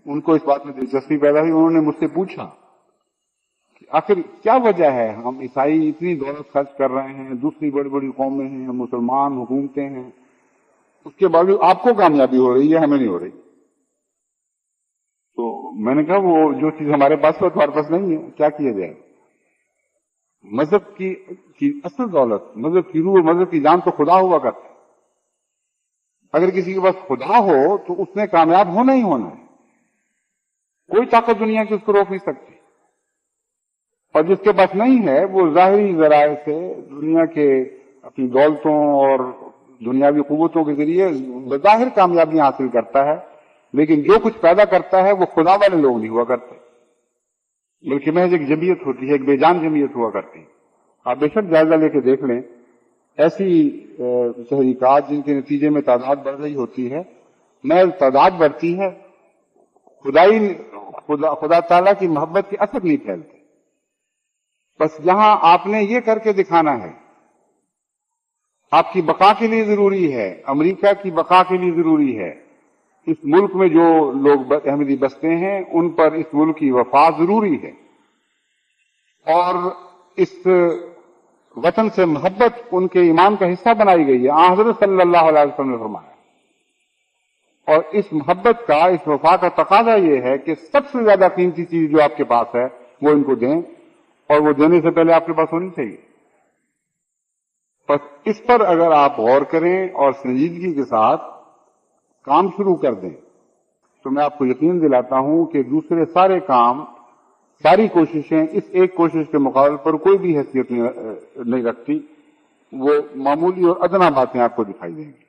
ان کو اس بات میں دلچسپی پیدا ہوئی، انہوں نے مجھ سے پوچھا کہ آخر کیا وجہ ہے ہم عیسائی اتنی دولت خرچ کر رہے ہیں، دوسری بڑی بڑی قومیں ہیں، مسلمان حکومتیں ہیں، اس کے باوجود آپ کو کامیابی ہو رہی ہے، ہمیں نہیں ہو رہی۔ تو میں نے کہا وہ جو چیز ہمارے پاس ہے تمہارے پاس نہیں ہے، کیا کیا جائے؟ مذہب کی اصل دولت، مذہب کی روح، مذہب کی جان تو خدا ہوا کرتا ہے۔ اگر کسی کے پاس خدا ہو تو اس نے کامیاب ہونا ہی ہونا ہے، کوئی طاقت دنیا کی اس کو روک نہیں سکتی۔ اور جس کے پاس نہیں ہے وہ ظاہری ذرائع سے دنیا کے اپنی دولتوں اور دنیاوی قوتوں کے ذریعے بظاہر کامیابیاں حاصل کرتا ہے، لیکن جو کچھ پیدا کرتا ہے وہ خدا والے لوگ نہیں ہوا کرتے، بلکہ محض ایک جمعیت ہوتی ہے، ایک بے جان جمعیت ہوا کرتی ہے۔ آپ بے شک جائزہ لے کے دیکھ لیں، ایسی تحریکات جن کے نتیجے میں تعداد بڑھ رہی ہوتی ہے، محض تعداد بڑھتی ہے، خدا تعالیٰ کی محبت کے اثر نہیں پھیلتے۔ بس یہاں آپ نے یہ کر کے دکھانا ہے، آپ کی بقا کے لیے ضروری ہے، امریکہ کی بقا کے لیے ضروری ہے، اس ملک میں جو لوگ احمدی بستے ہیں ان پر اس ملک کی وفا ضروری ہے، اور اس وطن سے محبت ان کے ایمان کا حصہ بنائی گئی ہے۔ حضرت صلی اللہ علیہ وسلم نے فرمایا، اور اس محبت کا، اس وفا کا تقاضا یہ ہے کہ سب سے زیادہ قیمتی چیز جو آپ کے پاس ہے وہ ان کو دیں، اور وہ دینے سے پہلے آپ کے پاس ہونی چاہیے۔ بس اس پر اگر آپ غور کریں اور سنجیدگی کے ساتھ کام شروع کر دیں تو میں آپ کو یقین دلاتا ہوں کہ دوسرے سارے کام، ساری کوششیں اس ایک کوشش کے مقابلے پر کوئی بھی حیثیت نہیں رکھتی، وہ معمولی اور ادنا باتیں آپ کو دکھائی دیں گی۔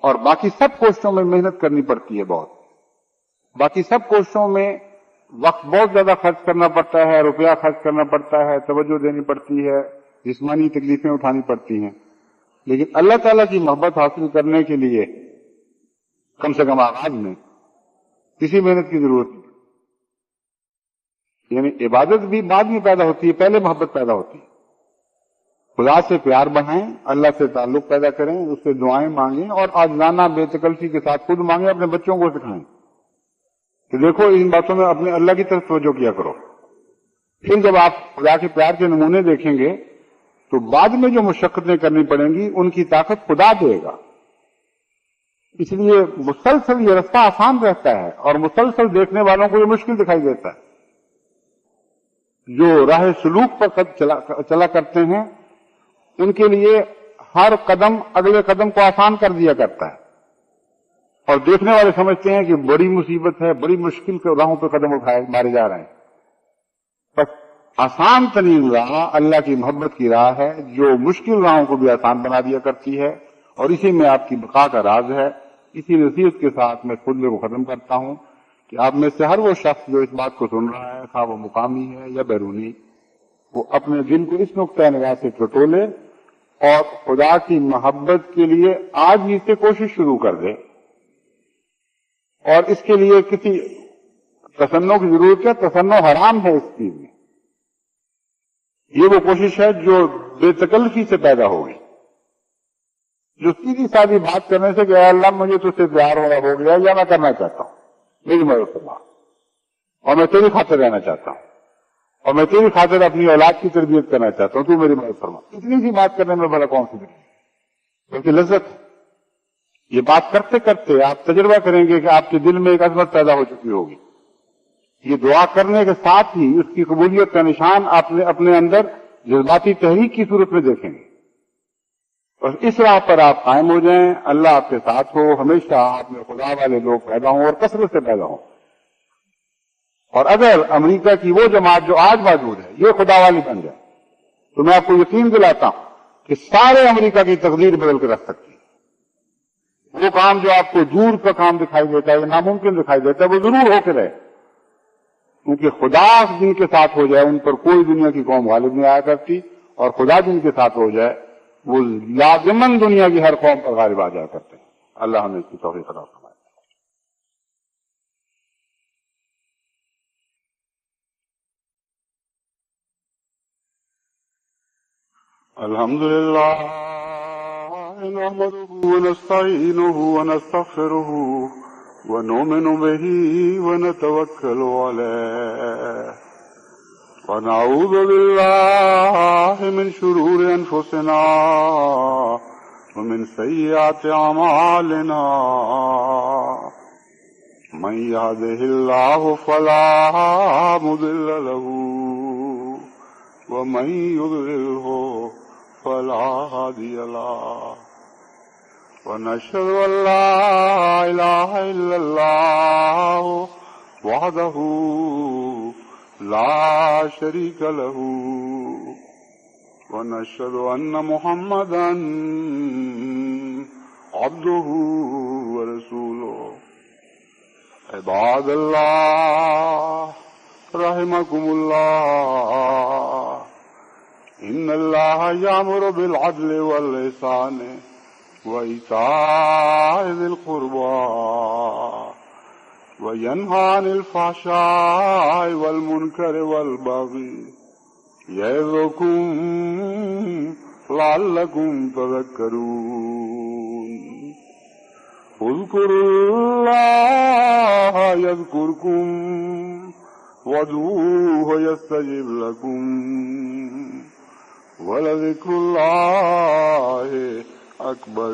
اور باقی سب کوششوں میں محنت کرنی پڑتی ہے، بہت باقی سب کوششوں میں وقت بہت زیادہ خرچ کرنا پڑتا ہے، روپیہ خرچ کرنا پڑتا ہے، توجہ دینی پڑتی ہے، جسمانی تکلیفیں اٹھانی پڑتی ہیں، لیکن اللہ تعالیٰ کی محبت حاصل کرنے کے لیے کم سے کم آغاز میں کسی محنت کی ضرورت نہیں۔ یعنی عبادت بھی بعد میں پیدا ہوتی ہے، پہلے محبت پیدا ہوتی ہے۔ خدا سے پیار بڑھائیں، اللہ سے تعلق پیدا کریں، اس سے دعائیں مانگیں، اور عاجزانہ بے تکلفی کے ساتھ خود مانگیں، اپنے بچوں کو سکھائیں کہ دیکھو ان باتوں میں اپنے اللہ کی طرف توجہ کیا کرو۔ پھر جب آپ خدا کے پیار کے نمونے دیکھیں گے تو بعد میں جو مشقتیں کرنی پڑیں گی ان کی طاقت خدا دے گا۔ اس لیے مسلسل یہ رستہ آسان رہتا ہے، اور مسلسل دیکھنے والوں کو یہ مشکل دکھائی دیتا ہے۔ جو راہ سلوک پر چلا کرتے ہیں ان کے لیے ہر قدم اگلے قدم کو آسان کر دیا کرتا ہے، اور دیکھنے والے سمجھتے ہیں کہ بڑی مصیبت ہے، بڑی مشکل کے راہوں پہ قدم اٹھائے مارے جا رہے ہیں۔ بس آسان ترین راہ اللہ کی محبت کی راہ ہے، جو مشکل راہوں کو بھی آسان بنا دیا کرتی ہے، اور اسی میں آپ کی بقا کا راز ہے۔ اسی نصیحت کے ساتھ میں خطبے کو ختم کرتا ہوں کہ آپ میں سے ہر وہ شخص جو اس بات کو سن رہا ہے، خواہ وہ مقامی ہے یا بیرونی، وہ اپنے دل کو اس نقطۂ نگاہ سے ٹٹولے اور خدا کی محبت کے لیے آج ہی سے کوشش شروع کر دے، اور اس کے لیے کسی تصنع کی ضرورت ہے، تصنع حرام ہے اس چیز میں۔ یہ وہ کوشش ہے جو بے تکلفی سے پیدا ہوگی، جو سیدھی سادی بات کرنے سے کہ اے اللہ مجھے تجھ سے پیار ہو گیا، یا میں کرنا چاہتا ہوں، میری مدد فرما، اور میں تیری خاطر رہنا چاہتا ہوں، اور میں تیری خاطر اپنی اولاد کی تربیت کرنا چاہتا ہوں، تو میری مدد فرما۔ اتنی سی بات کرنے میں بھلا کون سی دل بلکہ لذت ہے۔ یہ بات کرتے کرتے آپ تجربہ کریں گے کہ آپ کے دل میں ایک عظمت پیدا ہو چکی ہوگی۔ یہ دعا کرنے کے ساتھ ہی اس کی قبولیت کا نشان آپ اپنے اندر جذباتی تحریک کی صورت میں دیکھیں گے، اور اس راہ پر آپ قائم ہو جائیں۔ اللہ آپ کے ساتھ ہو، ہمیشہ آپ میں خدا والے لوگ پیدا ہوں اور کثرت سے پیدا ہوں۔ اور اگر امریکہ کی وہ جماعت جو آج موجود ہے یہ خدا والی بن جائے تو میں آپ کو یقین دلاتا ہوں کہ سارے امریکہ کی تقدیر بدل کے رکھ سکتی ہے۔ وہ کام جو آپ کو دور کا کام دکھائی دیتا ہے، ناممکن دکھائی دیتا ہے، وہ ضرور ہو کے رہے، کیونکہ خدا جن کے ساتھ ہو جائے ان پر کوئی دنیا کی قوم غالب نہیں آیا کرتی، اور خدا جن کے ساتھ ہو جائے وہ لازماً دنیا کی ہر قوم پر غالب آ جایا کرتے ہیں۔ اللہ ہمیں اس کی توفیق عطا فرمائے۔ الحمدللہ نحمده ونستعینه ونستغفره ونؤمن به ونتوکل علیہ ونعوذ باللہ من شرور انفسنا ومن سیئات اعمالنا من يهده الله فلا مضل له ومن يضلله فلا هادي له ونشهد أن لا إله إلا الله وحده لا شريك له ونشهد أن محمدا عبده ورسوله عباد الله رحمكم الله إن الله يأمر بالعدل والإحسان وإيتاء ذي القربى وينهى عن الفحشاء والمنكر والبغي يعظكم لعلكم تذكرون اذكروا الله يذكركم وادعوه يستجب لكم ولذكر الله أكبر